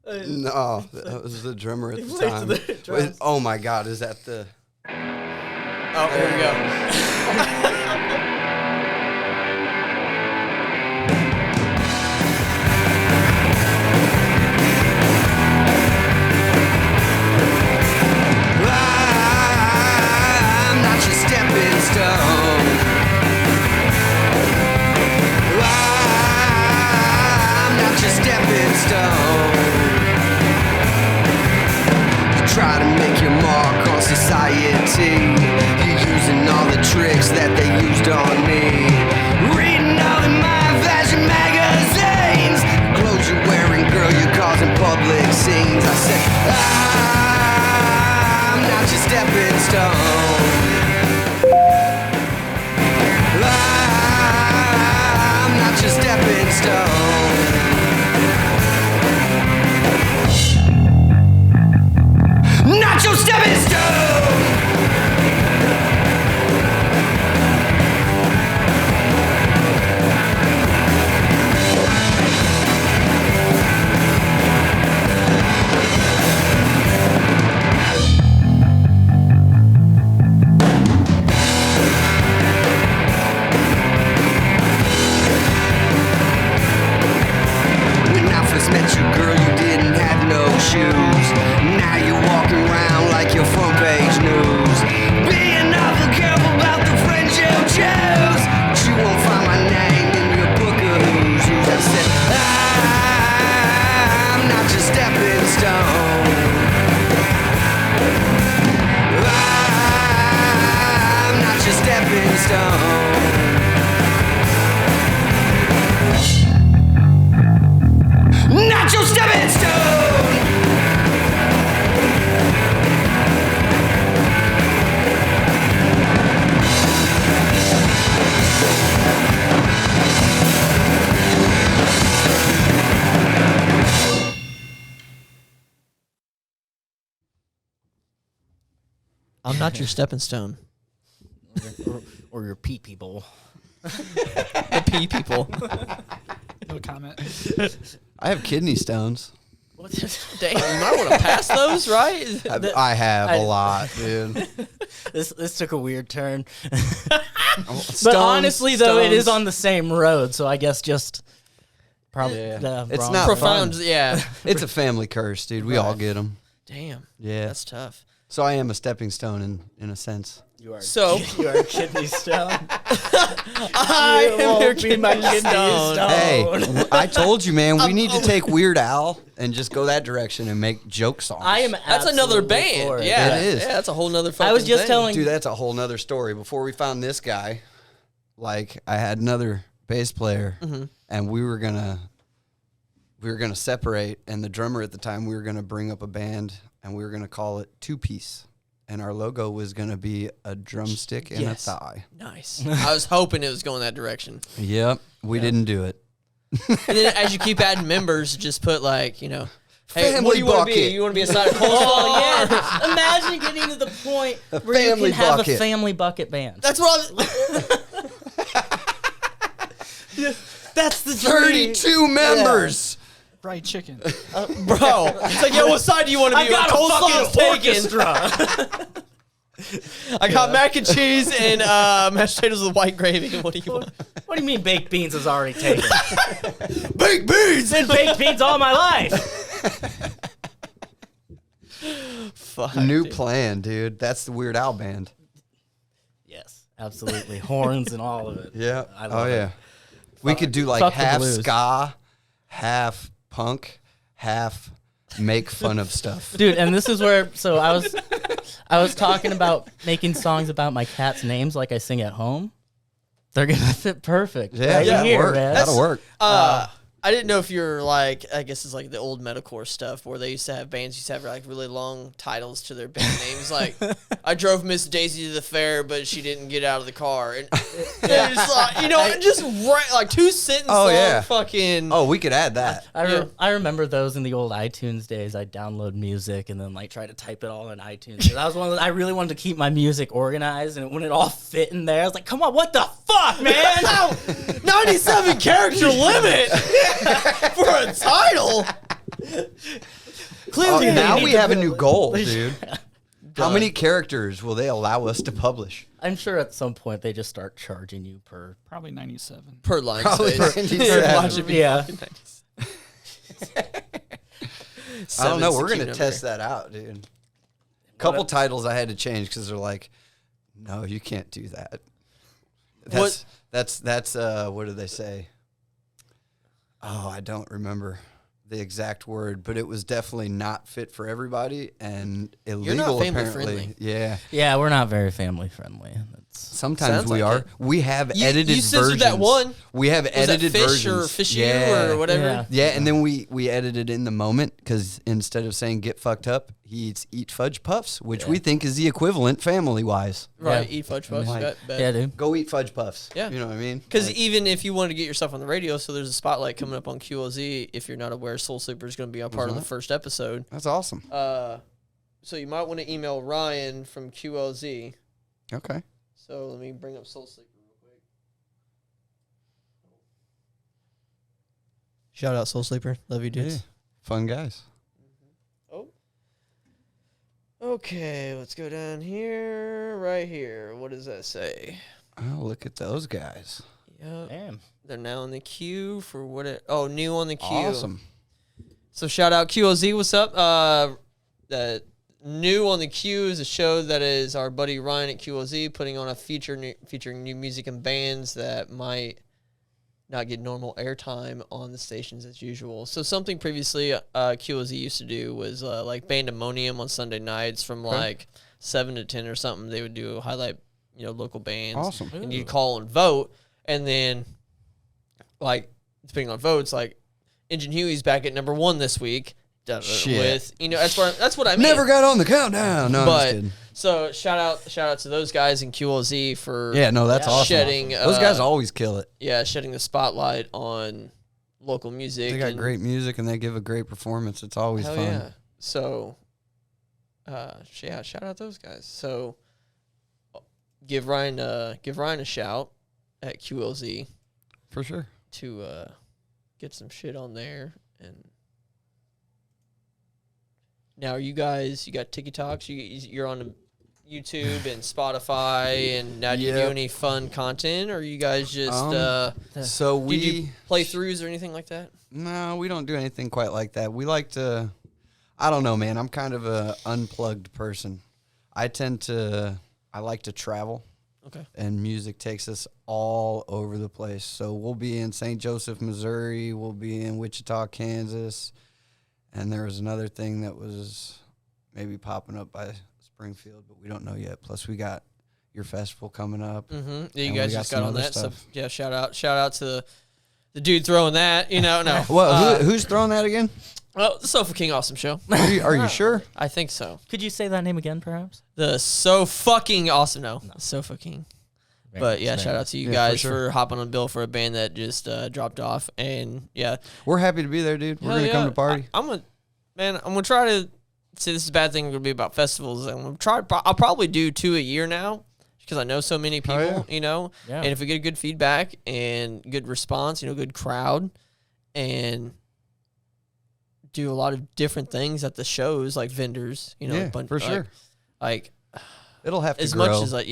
No, that was the drummer at the time. Wait, oh, my God. Is that the... Oh, here we go. make your mark on society. You're using all the tricks that they used on me. Reading all the my fashion magazines. Clothes you're wearing, girl, you're causing public scenes. I said, I'm not your stepping stone. I'm not your stepping stone. Not your stepping stone. When I first met you, girl, you didn't have no shoes. Now you're walking around like you're front page news. Being awful careful about the friends you choose. But you won't find my name in your book of who's who. I said, I'm not your stepping stone. I'm not your stepping stone. Not your stepping stone. I'm not your stepping stone. or your pee people. The pee people. No comment. I have kidney stones. Dang, you might want to pass those, right? I have a lot, dude. This took a weird turn. But honestly, though, it is on the same road, so I guess just probably It's not profound. fun. Yeah, It's a family curse, dude. We all get them. damn. Yeah. That's tough. So I am a stepping stone in a sense. You are So you are a kidney stone. I am your kidney stone. Hey, I told you, man. We need to take Weird Al and just go that direction and make joke songs. I am. That's another absolutely for band. it. Yeah, It is. Yeah, that's a whole nother. Fucking I was just thing. telling. Dude, that's a whole nother story. Before we found this guy, like I had another bass player, and we were gonna separate. And the drummer at the time, we were gonna bring up a band, and we were gonna call it Two Piece. And our logo was going to be a drumstick and a thigh. Nice. I was hoping it was going that direction. Yep. We didn't do it. And then as you keep adding members, just put like, you know, hey, Family what do you want to be? bucket. You want to be a side of coleslaw? Yeah. Imagine getting to the point where you family can have bucket. a family bucket band. That's what That's the 32 members. Fried chicken. bro. It's like, yo, what side do you want to be? I got Coleslaw's a taken. I got mac and cheese and mashed potatoes with white gravy. What do you want? What do you mean baked beans is already taken? Baked beans. Been baked beans all my life. Fuck. New dude. plan, dude. That's the Weird Al band. Yes, absolutely. Horns and all of it. Yeah. I love Oh, it. yeah. We could do like Fuck the half blues. ska, half punk, half make fun of stuff. Dude, and this is where I was talking about making songs about my cat's names like I sing at home. They're gonna fit perfect. Yeah, right that'll here, work. man. That'll work. I didn't know if you're like, I guess it's like the old metalcore stuff where they used to have bands used to have like really long titles to their band names. Like, I drove Miss Daisy to the fair, but she didn't get out of the car. And it's like, you know, just right, like 2 sentence long fucking. Oh, we could add that. I remember those in the old iTunes days. I'd download music and then like try to type it all in iTunes. 'Cause I was one of those, I really wanted to keep my music organized, and when it all fit in there, I was like, "Come on, what the fuck, man?" 97 character limit for a title. Clearly, Now we have a new goal, dude. How many characters will they allow us to publish? I'm sure at some point they just start charging you per. Probably 97. Per line Probably space. 97. Line should be Yeah. 97. I don't know. We're Seven's a gonna cute test that out, dude. Couple titles I had to change because they're like, no, you can't do that. That's what do they say? Oh, I don't remember. the exact word, but it was definitely not fit for everybody and illegal. You're not family apparently. friendly. Yeah, we're not very family friendly. Sometimes we like are. it. We have edited you censored versions. that one. We have edited fish versions. or fish you or whatever. Yeah, and then we edited in the moment because instead of saying get fucked up, he eat fudge puffs, which we think is the equivalent family wise. Right, eat fudge puffs. Like, bet. Yeah, dude. Go eat fudge puffs. Yeah. You know what I mean? Because even if you wanted to get yourself on the radio, so there's a spotlight coming up on QLZ. If you're not aware, Soul Sleeper is going to be a part of the first episode. That's awesome. So you might want to email Ryan from QLZ. Okay. So let me bring up Soul Sleeper real quick. Shout out Soul Sleeper. Love you, dudes. Yeah. Fun guys. Oh. Okay, let's go down here. Right here. What does that say? Oh, look at those guys. Yep. Damn. They're now in the queue for what it... Oh, new on the queue. Awesome. So shout out QLZ. What's up? The new on the queue is a show that is our buddy Ryan at QLZ putting on a featuring new music and bands that might not get normal airtime on the stations as usual. So something previously QLZ used to do was like Bandemonium on Sunday nights from like 7 to 10 or something. They would do highlight, local bands. Awesome. And you'd call and vote. And then, like, depending on votes, like, Engine Huey's back at number 1 this week. Shit. With that's what I mean. Never got on the countdown. No, I'm just kidding. So shout out to those guys in QLZ for that's awesome. shedding Those guys always kill it. Yeah, shedding the spotlight on local music. They got great music and they give a great performance. It's always fun. Yeah. So shout out those guys. So give Ryan a shout at QLZ for sure to get some shit on there. And now, you guys, you got TikToks, you're on YouTube and Spotify, and now do you do any fun content, or you guys just did you playthroughs or anything like that? No, we don't do anything quite like that. We like to, I don't know, man. I'm kind of a unplugged person. I like to travel. Okay. And music takes us all over the place. So we'll be in St. Joseph, Missouri. We'll be in Wichita, Kansas. And there was another thing that was maybe popping up by Springfield, but we don't know yet. Plus, we got your festival coming up. Mm-hmm. Yeah, you guys just got on that stuff. So, yeah, shout out to the dude throwing that. No. Well, who's throwing that again? Well, the Sofa King Awesome Show. Are you sure? I think so. Could you say that name again, perhaps? The So Fucking Awesome. No. Sofa King. But yeah, shout out to you guys for hopping on the bill for a band that just dropped off, and we're happy to be there, dude. We're gonna come to party. I'm gonna try to see. This is a bad thing. Gonna be about festivals. I'm gonna try. I'll probably do 2 a year now because I know so many people. And if we get good feedback and good response, good crowd, and do a lot of different things at the shows, like vendors. For sure. Like. It'll have to as grow. much as I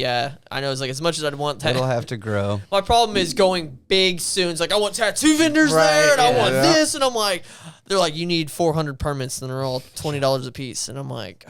know it's like as much as I'd want that. It'll have to grow. My problem is going big soon. It's like I want tattoo vendors there, and I want this, and I'm like, they're like, you need 400 permits, and they're all $20 a piece, and I'm like,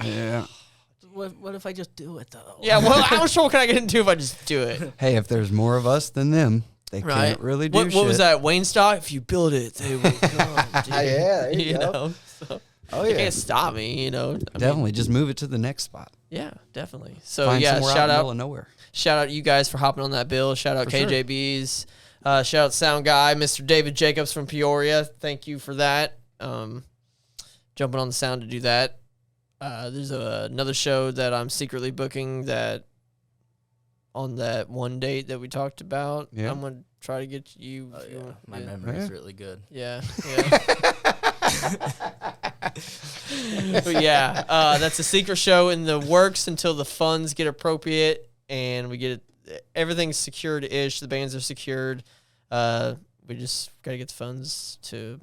what if I just do it though? Yeah, well, how sure can I get into if I just do it? Hey, if there's more of us than them, they can't really do shit. What was that, Wayne Stock? If you build it, they will come. Dude. There you go. So. They can't stop me, Definitely, just move it to the next spot. Yeah, definitely. So Find shout out in the middle of nowhere. Shout out you guys for hopping on that bill. Shout out KJB's. Shout out Sound Guy, Mr. David Jacobs from Peoria. Thank you for that. Jumping on the sound to do that. There's another show that I'm secretly booking that on that one date that we talked about. Yeah. I'm gonna try to get you. My memory is really good. Yeah. But that's a secret show in the works until the funds get appropriate and we get it. Everything's secured-ish. The bands are secured. We just got to get the funds to.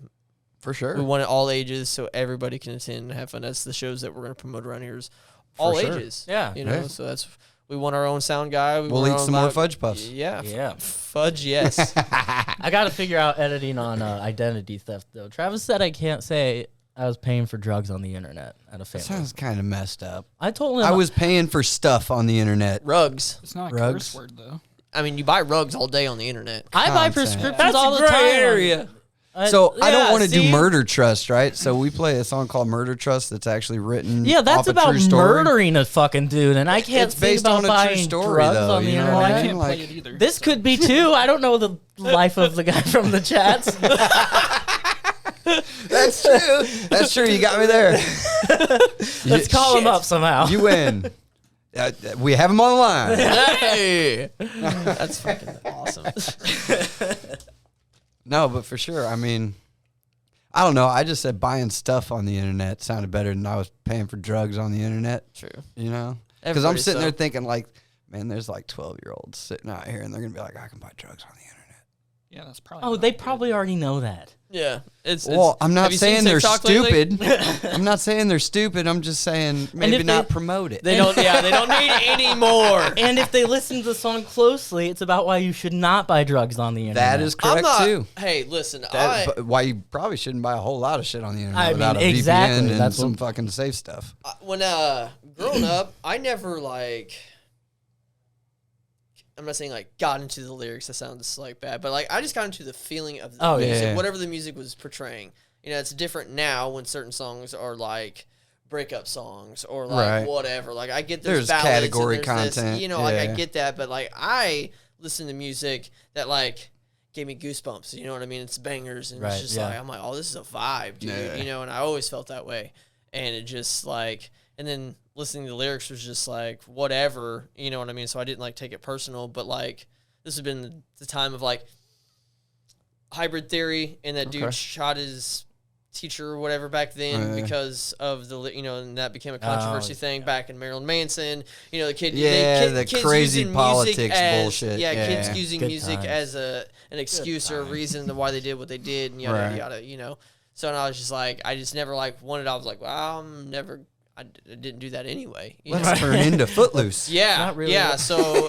For sure. We want it all ages so everybody can attend and have fun. That's the shows that we're going to promote around here is all ages. Yeah. So that's. We want our own sound guy. We'll eat some more fudge puffs. Yeah. Fudge, yes. I got to figure out editing on identity theft, though. Travis said I can't say I was paying for drugs on the internet at a family. That sounds kind of messed up. I told him I was paying for stuff on the internet. Rugs. It's not a curse word, though. I mean, you buy rugs all day on the internet. I buy prescriptions all the time. Area. So I don't want to do Murder Trust, right? So we play a song called Murder Trust that's actually written. Yeah, that's off about a true story. murdering a fucking dude, and I can't It's based on a true story, drugs though. on the You know what internet. I I mean? can't Like, play it either. This could be too. I don't know the life of the guy from the chats. that's true. That's true. You got me there. Let's call him up somehow. You win. We have him on the line. Hey, that's fucking awesome. No, but for sure. I mean, I don't know. I just said buying stuff on the internet sounded better than I was paying for drugs on the internet. True. You know? Because I'm sitting there thinking, like, man, there's like 12-year-olds sitting out here, and they're going to be like, I can buy drugs on the internet. Yeah, that's probably. Oh, they probably already know that. Yeah, well, I'm not saying they're stupid. I'm not saying they're stupid. I'm just saying maybe not promote it. They don't. Yeah, they don't need any more. And if they listen to the song closely, it's about why you should not buy drugs on the internet. That is correct too. Hey, listen, Why you probably shouldn't buy a whole lot of shit on the internet I without mean, a exactly. VPN and That's some fucking safe stuff. When growing up, I never I'm not saying like got into the lyrics. That sounds like bad, but like I just got into the feeling of the music, whatever the music was portraying. You know, it's different now when certain songs are like breakup songs or like whatever. Like I get there's category and content. This, you know, like I get that, but like I listen to music that like gave me goosebumps. You know what I mean? It's bangers, and it's just like I'm like, oh, this is a vibe, dude. Yeah. You know, and I always felt that way, and it just like, and then listening to the lyrics was just like whatever, you know what I mean? So I didn't like take it personal, but like this has been the time of like hybrid theory, and that dude shot his teacher or whatever back then because of the, you know, and that became a controversy thing back in Maryland Manson. You know, the kid, the crazy politics bullshit. Kids using music as an excuse or a reason to why they did what they did, and yada yada. You know, so and I was just like, I just never like wanted. I was like, well, I didn't do that anyway. Let's turn into Footloose. Yeah, really. Yeah. So,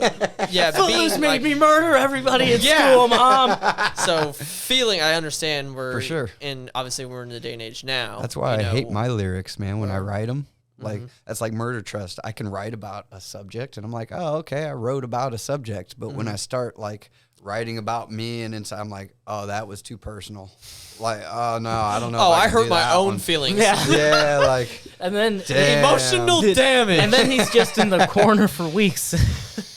yeah, Footloose made me murder everybody at school, Mom. So, I understand for sure, and obviously we're in the day and age now. That's why I hate my lyrics, man. When I write them, like that's like Murder Trust. I can write about a subject, and I'm like, oh, okay, I wrote about a subject. But when I start like writing about me, and inside I'm like, oh, that was too personal. Like, oh no, I don't know. Oh, I hurt my own feelings. Yeah, like, and then emotional damage. And then he's just in the corner for weeks.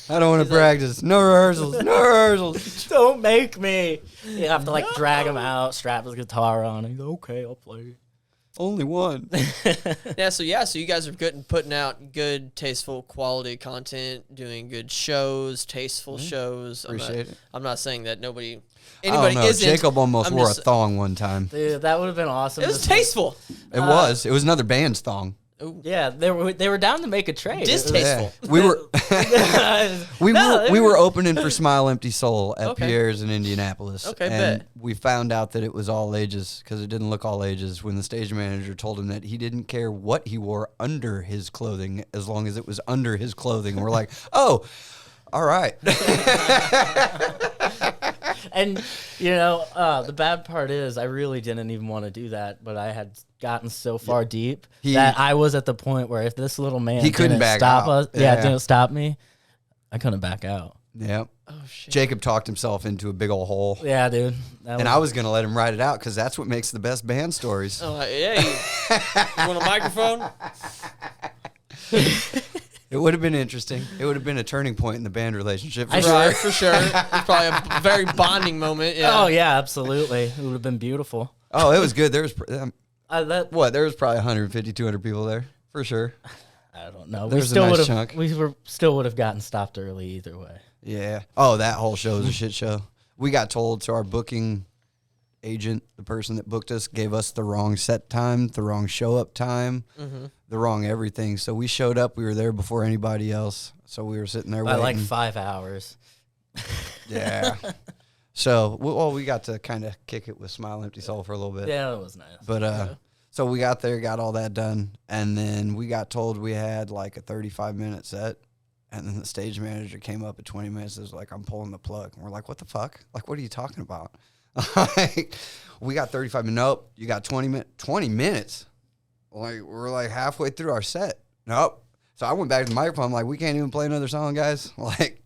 I don't want to practice. No rehearsals. No rehearsals. Don't make me. You have to like drag him out, strap his guitar on. He's okay, I'll play. Only one. So you guys are good at putting out good, tasteful, quality content, doing good shows, tasteful shows. Appreciate it. I'm not saying that anybody isn't. Jacob almost wore a thong one time. Dude, that would have been awesome. It was tasteful. It was. It was another band's thong. Ooh. Yeah, they were down to make a trade. Distasteful. Yeah. We were opening for Smile Empty Soul at Peoria's in Indianapolis. Okay, and we found out that it was all ages because it didn't look all ages when the stage manager told him that he didn't care what he wore under his clothing as long as it was under his clothing. And we're like, oh, all right. And, you know, the bad part is I really didn't even want to do that, but I had gotten so far deep that I was at the point where if this little man didn't stop me, I couldn't back out. Yeah. Oh, shit. Jacob talked himself into a big old hole. Yeah, dude. I was going to let him write it out because that's what makes the best band stories. Oh, yeah. You want a microphone? It would have been interesting. It would have been a turning point in the band relationship. For sure. It's probably a very bonding moment. Yeah. Oh, yeah, absolutely. It would have been beautiful. Oh, it was good. There was there was probably 150, 200 people there for sure. I don't know. There was a nice chunk. We still would have gotten stopped early either way. Yeah. Oh, that whole show was a shit show. We got told, so our booking agent, the person that booked us, gave us the wrong set time, the wrong show up time, the wrong everything. So we showed up. We were there before anybody else. So we were sitting there waiting. By like 5 hours. Yeah. So, we got to kind of kick it with Smile Empty Soul for a little bit. Yeah, it was nice. But, so we got there, got all that done, and then we got told we had like a 35-minute set, and then the stage manager came up at 20 minutes and was like, I'm pulling the plug. And we're like, what the fuck? Like, what are you talking about? Like, we got 35 minutes. Nope, you got 20 minutes. Like, we're like halfway through our set. Nope. So I went back to the microphone. I'm like, we can't even play another song, guys. Like,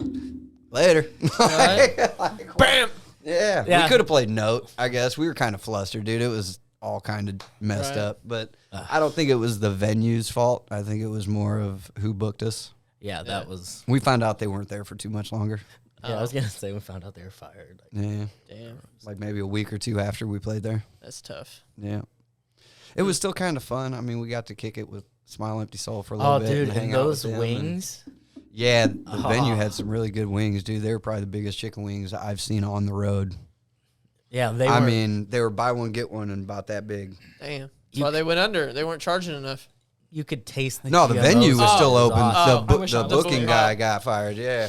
later. Right. Like, bam. Yeah, we could have played Note, I guess. We were kind of flustered, dude. It was all kind of messed up. But I don't think it was the venue's fault. I think it was more of who booked us. Yeah, that was... We found out they weren't there for too much longer. Yeah, I was going to say we found out they were fired. Yeah. Damn. Like maybe a week or two after we played there. That's tough. Yeah. It was still kind of fun. I mean, we got to kick it with Smile Empty Soul for a little bit. Oh, dude, and hang and out those with them wings... Yeah, the venue had some really good wings, dude. They were probably the biggest chicken wings I've seen on the road. Yeah, I mean, they were buy one, get one and about that big. Damn. That's why they went under. They weren't charging enough. You could taste the the venue was still open. The booking guy got fired, yeah.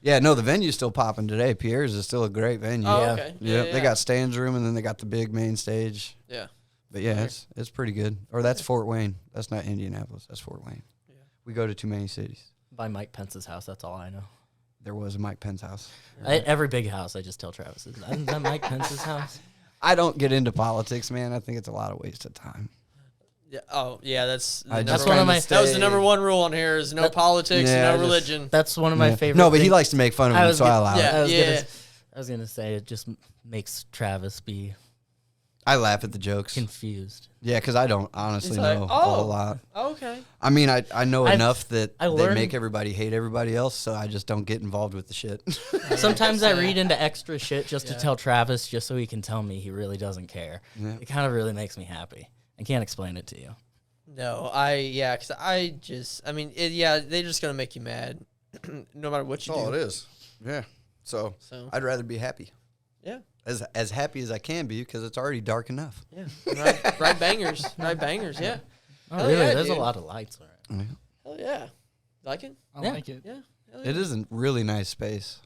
Yeah, no, the venue's still popping today. Pierre's is still a great venue. Oh, okay. Yeah, they got Stan's room, and then they got the big main stage. Yeah. But yeah, it's pretty good. Or that's Fort Wayne. That's not Indianapolis. That's Fort Wayne. Yeah. We go to too many cities. By Mike Pence's house, that's all I know. There was a Mike Pence house. Every big house, I just tell Travis, isn't that Mike Pence's house? I don't get into politics, man. I think it's a lot of waste of time. Yeah. Oh, yeah. That's one of my. That was the number one rule on here: is no politics, no religion. That's one of my favorite. No, but he likes to make fun of him, so I allow it. I was gonna say it just makes Travis be. I laugh at the jokes. Confused. Yeah, because I don't honestly know a whole lot. Okay. I mean, I know enough that they make everybody hate everybody else, so I just don't get involved with the shit. Sometimes I read into extra shit just to tell Travis, just so he can tell me he really doesn't care. Yeah. It kind of really makes me happy. I can't explain it to you. No, because they're just going to make you mad no matter what you do. Oh, it is. Yeah. So I'd rather be happy. Yeah. As happy as I can be because it's already dark enough. Yeah. Right bangers. Right bangers, yeah. Oh, really? Yeah, there's a lot of lights around. Hell yeah. Like it? I like it. Yeah. It is a really nice space.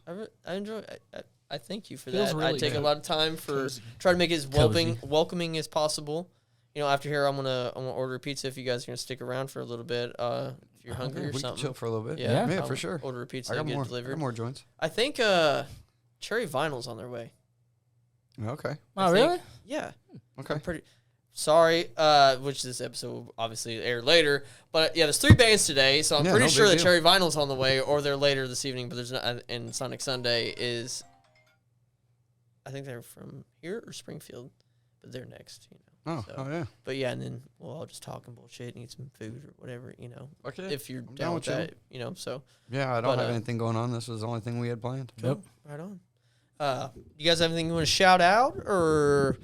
I enjoy it. I thank you for Feels that. really I take good. a lot of time for try to make it as welcoming as possible. You know, after here, I'm gonna order a pizza if you guys are gonna stick around for a little bit. If you're hungry or we something, can chill for a little bit. Yeah, for sure. Order a pizza I got and get more, it delivered. I got more joints. I think Cherry Vinyl's on their way. Okay. Oh, really? Yeah. Okay. I'm pretty sorry. Which this episode will obviously air later, but yeah, there's 3 bands today, so I'm pretty sure that Cherry Vinyl's on the way, or they're later this evening. But there's not. And Sonic Sunday is. I think they're from here or Springfield, but they're next. You know. Oh yeah. But yeah, and then we'll all just talk and bullshit and eat some food or whatever, you know. Okay. If you're down with that, you know. So. Yeah, I don't have anything going on. This was the only thing we had planned. Cool. Right on. You guys have anything you want to shout out or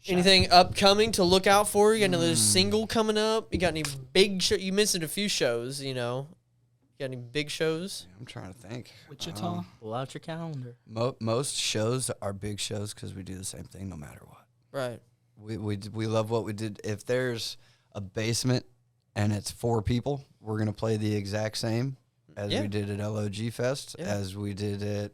anything upcoming to look out for? You got another single coming up? You got any big show? You mentioned a few shows, you know. You got any big shows? I'm trying to think. Wichita? Pull out your calendar. Most shows are big shows because we do the same thing no matter what. Right. We love what we did. If there's a basement and it's 4 people, we're going to play the exact same as we did at LOG Fest, as we did at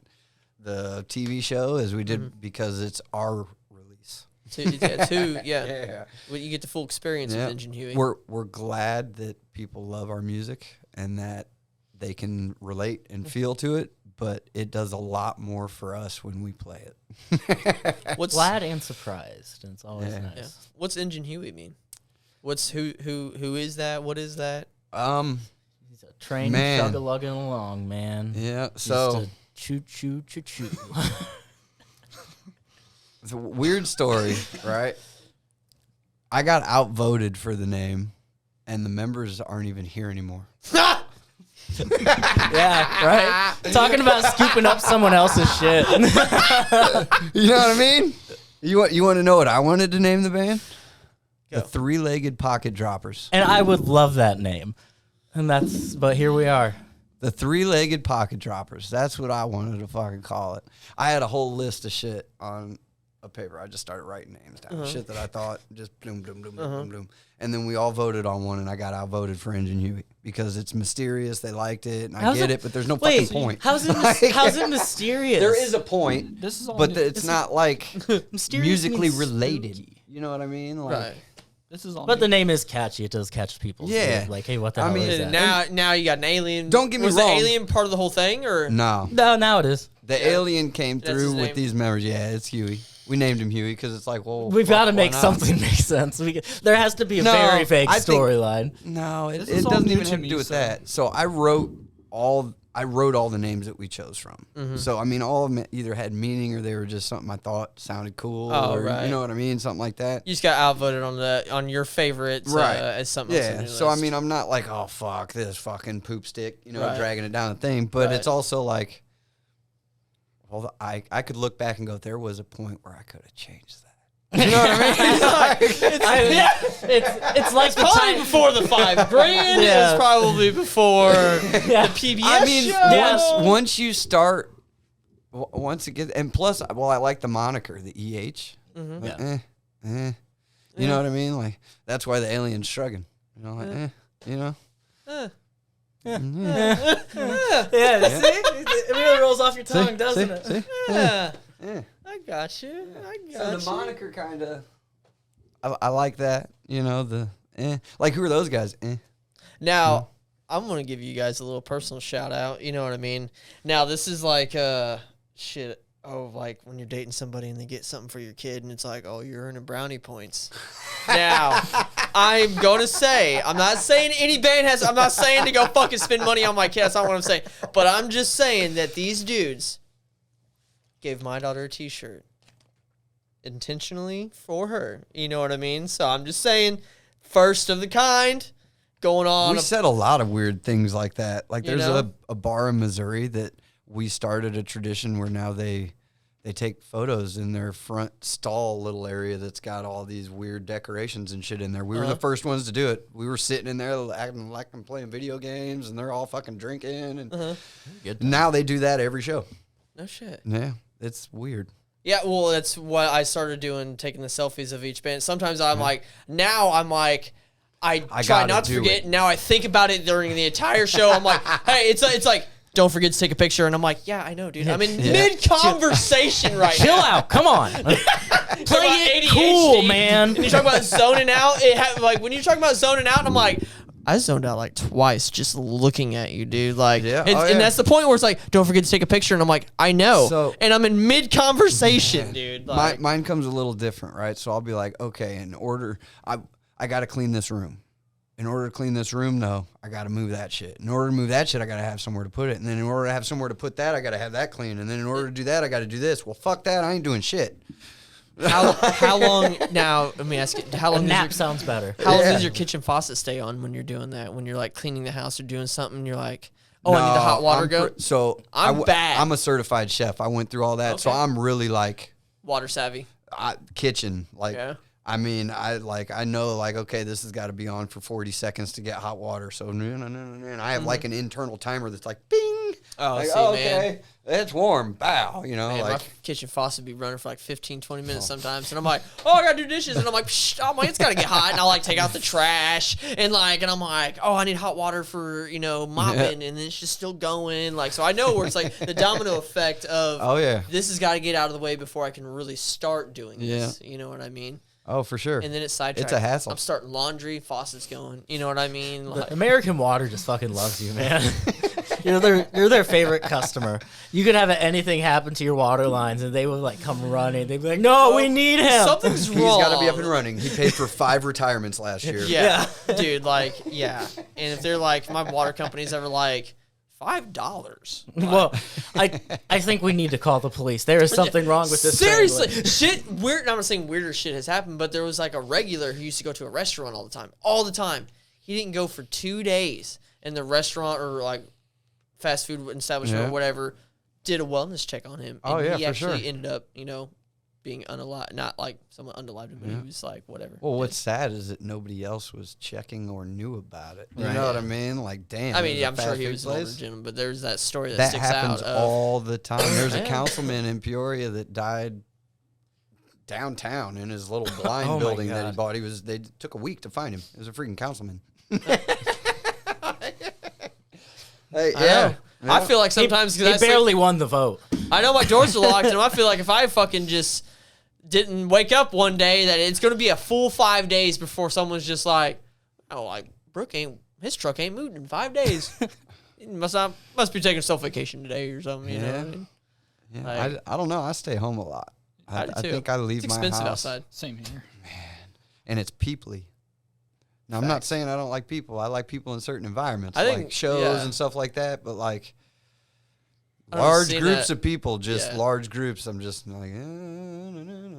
the TV show, as we did because it's our release. Yeah. Well, you get the full experience of Engine Huey. We're glad that people love our music and that they can relate and feel to it, but it does a lot more for us when we play it. What's glad and surprised, and it's always nice. Yeah. What's Engine Huey mean? What's who is that? What is that? He's a train chug-a-lugging along, man. Yeah, so choo choo choo choo. It's a weird story, right? I got outvoted for the name, and the members aren't even here anymore. Yeah, right? Talking about scooping up someone else's shit. You know what I mean? You want to know what I wanted to name the band? Go. The 3-Legged Pocket Droppers. And I would love that name. But here we are. The 3-Legged Pocket Droppers. That's what I wanted to fucking call it. I had a whole list of shit on a paper. I just started writing names down. Shit that I thought, just boom, boom, boom, boom, boom. And then we all voted on one, and I got outvoted for Engine Huey because it's mysterious. They liked it, and I get it, but there's no fucking point. How's it mysterious? There is a point, this is all but it's not like musically means related. spooky. You know what I mean? Like, Right. This is all but the name is catchy. It does catch people. Yeah. Like, hey, what the hell is that? Now you got an alien. Don't get me was wrong. the alien part of the whole thing, or No, now it is. the alien came That's through his with name? these members. Yeah, it's Huey. We named him Huey because it's like, well, We've got to make why not? something make sense. There has to be a No, very vague I think- storyline. No, it This is all doesn't new even to have to me, do with so- that. So I wrote all I wrote all the names that we chose from. So, I mean, all of them either had meaning or they were just something I thought sounded cool. Or, you know what I mean? Something like that. You just got outvoted on your favorites as something else. Yeah. So, I mean, I'm not like, oh, fuck this fucking poop stick, dragging it down the thing. But it's also like, well, I could look back and go, there was a point where I could have changed that. You know what I mean? It's like the probably time before the $5 grand. It was probably before the PBS I mean, show. once you start, once it gets, and plus, well, I like the moniker, the EH. Like, you know what I mean? Like, that's why the alien's shrugging. You know, like, see? It really rolls off your tongue, doesn't it? See? Yeah. I got you. So the moniker kind of, I like that. Like, who are those guys? Now, I'm going to give you guys a little personal shout out. You know what I mean? Now, this is like, shit. Oh, like when you're dating somebody and they get something for your kid and it's like, oh, you're earning brownie points. Now, I'm going to say, I'm not saying any band has, I'm not saying to go fucking spend money on my kid. That's not what I'm saying. But I'm just saying that these dudes gave my daughter a t-shirt intentionally for her. You know what I mean? So I'm just saying, first of the kind going on. We said a lot of weird things like that. Like there's a bar in Missouri that we started a tradition where now they take photos in their front stall little area that's got all these weird decorations and shit in there. We were the first ones to do it. We were sitting in there acting like I'm playing video games and they're all fucking drinking. And now they do that every show. No shit. Yeah. It's weird. Yeah, well, that's what I started doing, taking the selfies of each band. Sometimes I'm like, I try not to forget. Now I think about it during the entire show. I'm like, hey, it's like, don't forget to take a picture. And I'm like, yeah, I know, dude. I'm in mid-conversation right now. Chill out. Come on. Play it cool, man. And you talk about zoning out. When you're talking about zoning out, I'm like, I zoned out like twice just looking at you, dude. Like, and that's the point where it's like, don't forget to take a picture. And I'm like, I know. And I'm in mid-conversation, dude. Like, mine comes a little different, right? So I'll be like, okay, I got to clean this room. In order to clean this room, though, I got to move that shit. In order to move that shit, I got to have somewhere to put it. And then in order to have somewhere to put that, I got to have that clean. And then in order to do that, I got to do this. Well, fuck that. I ain't doing shit. How long now? Let me ask you. How long? Nap sounds better. How long does your kitchen faucet stay on when you're doing that? When you're like cleaning the house or doing something, you're like, oh, I need the hot water go. So I'm bad. I'm a certified chef. I went through all that, so I'm really like water savvy. Kitchen, like. Yeah. I mean, I know, like, okay, this has got to be on for 40 seconds to get hot water. So, and I have like an internal timer that's like, bing. Oh, like, see, okay, it's warm. Bow, man, like my kitchen faucet be running for like 15, 20 minutes sometimes. And I'm like, oh, I got to do dishes. And I'm like, it's got to get hot. And I like take out the trash and I'm like, oh, I need hot water for, mopping. And it's just still going. Like, so I know where it's like the domino effect of, this has got to get out of the way before I can really start doing this. You know what I mean? Oh, for sure. And then it's sidetracked. It's a hassle. I'm starting laundry, faucet's going. You know what I mean? Like, American Water just fucking loves you, man. You're their favorite customer. You could have anything happen to your water lines, and they would like come running. They'd be like, "No, we need him. Something's wrong. He's got to be up and running." He paid for 5 retirements last year. Yeah, dude. Like, yeah. And if they're like, my water company's ever like, $5. Well, I think we need to call the police. There is something wrong with this. Seriously, shit. Weird. I'm not saying weirder shit has happened, but there was like a regular who used to go to a restaurant all the time. He didn't go for 2 days, and the restaurant or like fast food establishment or whatever did a wellness check on him. And he actually ended up, being unalived, not like someone unalived him, but he was like, whatever. Well, what's sad is that nobody else was checking or knew about it. You know what I mean? Like, damn. I mean, I'm sure he was an older gentleman, but there's that story that sticks out. That happens all the time. There's a councilman in Peoria that died downtown in his little blind building that he bought. They took a week to find him. It was a freaking councilman. Hey, yeah. I feel like sometimes he barely won the vote. I know my doors are locked, and I feel like if I fucking just didn't wake up one day, that it's going to be a full 5 days before someone's just like, oh, like his truck ain't moved in 5 days. He must be taking self vacation today or something. You know what I mean? Yeah, like, I don't know. I stay home a lot. I think I leave my house. It's expensive outside. Same here, man, and it's peoply. Now, I'm not saying I don't like people. I like people in certain environments, I think, like shows and stuff like that. But like, large groups of people, just large groups. I'm just like,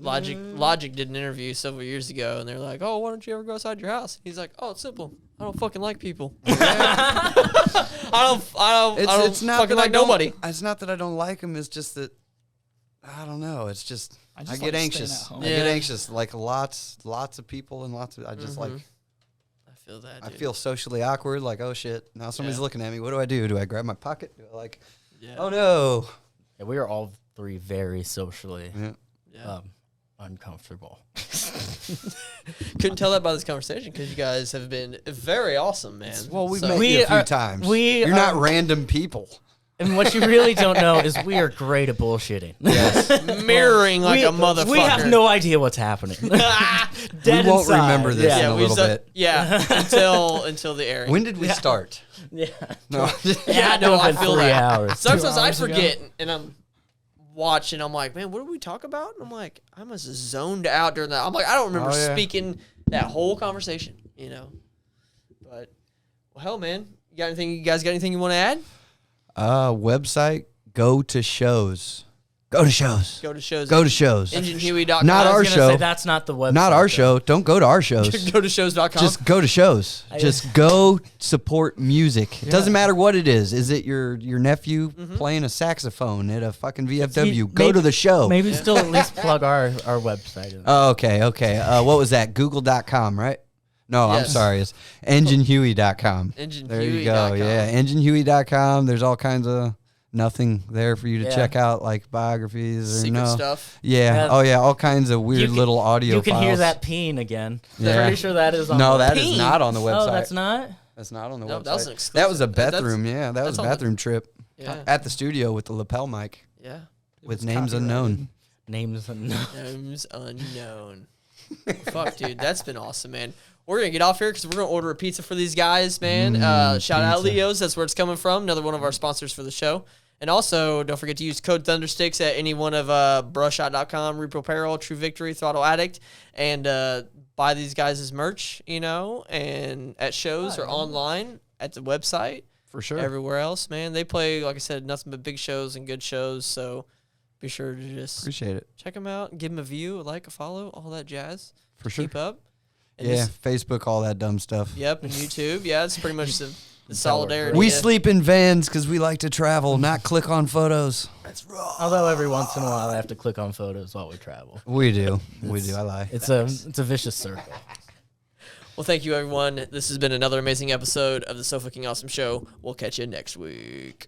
Logic did an interview several years ago, and they're like, "Oh, why don't you ever go outside your house?" He's like, "Oh, it's simple. I don't fucking like people. I don't fucking like nobody." It's not that I don't like them. It's just that I don't know. It's just I get anxious. I get anxious. Like lots of people and lots of. I just like. I feel that. I feel socially awkward. Like, oh shit! Now somebody's looking at me. What do? Do I grab my pocket? Do I like? Yeah. Oh no! Yeah, we are all three very socially uncomfortable. Couldn't tell that by this conversation because you guys have been very awesome, man. Well, we've met you a few times. You're not random people. And what you really don't know is we are great at bullshitting. Yes. Mirroring like a motherfucker. We have no idea what's happening. Dead we won't inside. Remember this in a little bit. Yeah, until the airing. When did we start? Yeah. No. I feel 3 that. hours. Sometimes I forget, and I'm watching. I'm like, man, what did we talk about? And I'm like, I must have zoned out during that. I'm like, I don't remember speaking that whole conversation, you know. But, well, hell, man. You guys got anything you want to add? Website, go to shows. Go to shows. EngineHuey.com. Not our show. That's not the website. Not our show. Don't go to our shows. Go to shows.com. Just go to shows. Just go support music. It doesn't matter what it is. Is it your nephew playing a saxophone at a fucking VFW? Go to the show. Maybe still at least plug our website. Oh, okay. What was that? Google.com, right? No, I'm sorry. It's EngineHuey.com. There you go. Yeah, EngineHuey.com. There's all kinds of nothing there for you to check out, like biographies or secret stuff. Yeah. Oh, yeah. All kinds of weird little audio You can files. Hear that peeing again. Yeah. I'm pretty sure that is on No, that is not on the website. Oh, that's not? That's not on the website. That was an exclusive. That was a bathroom. That was a bathroom trip. Yeah. At the studio with the lapel mic. Yeah. With names unknown. Names unknown. Names unknown. Fuck, dude. That's been awesome, man. We're going to get off here because we're going to order a pizza for these guys, man. Shout out Leo's. That's where it's coming from. Another one of our sponsors for the show. And also, don't forget to use code Thundersticks at any one of brushshot.com, Repo Apparel, True Victory, Throttle Addict, and buy these guys' merch, you know, and at shows or online at the website. For sure. Everywhere else, man. They play, like I said, nothing but big shows and good shows, so be sure to just appreciate it. Check them out. Give them a view, a like, a follow, all that jazz. For sure. Keep up. And Facebook, all that dumb stuff. Yep, and YouTube. Yeah, it's pretty much the solidarity. We sleep in vans because we like to travel, not click on photos. That's wrong. Although every once in a while I have to click on photos while we travel. We do. I lie. It's a vicious circle. Well, thank you, everyone. This has been another amazing episode of the So Fucking Awesome Show. We'll catch you next week.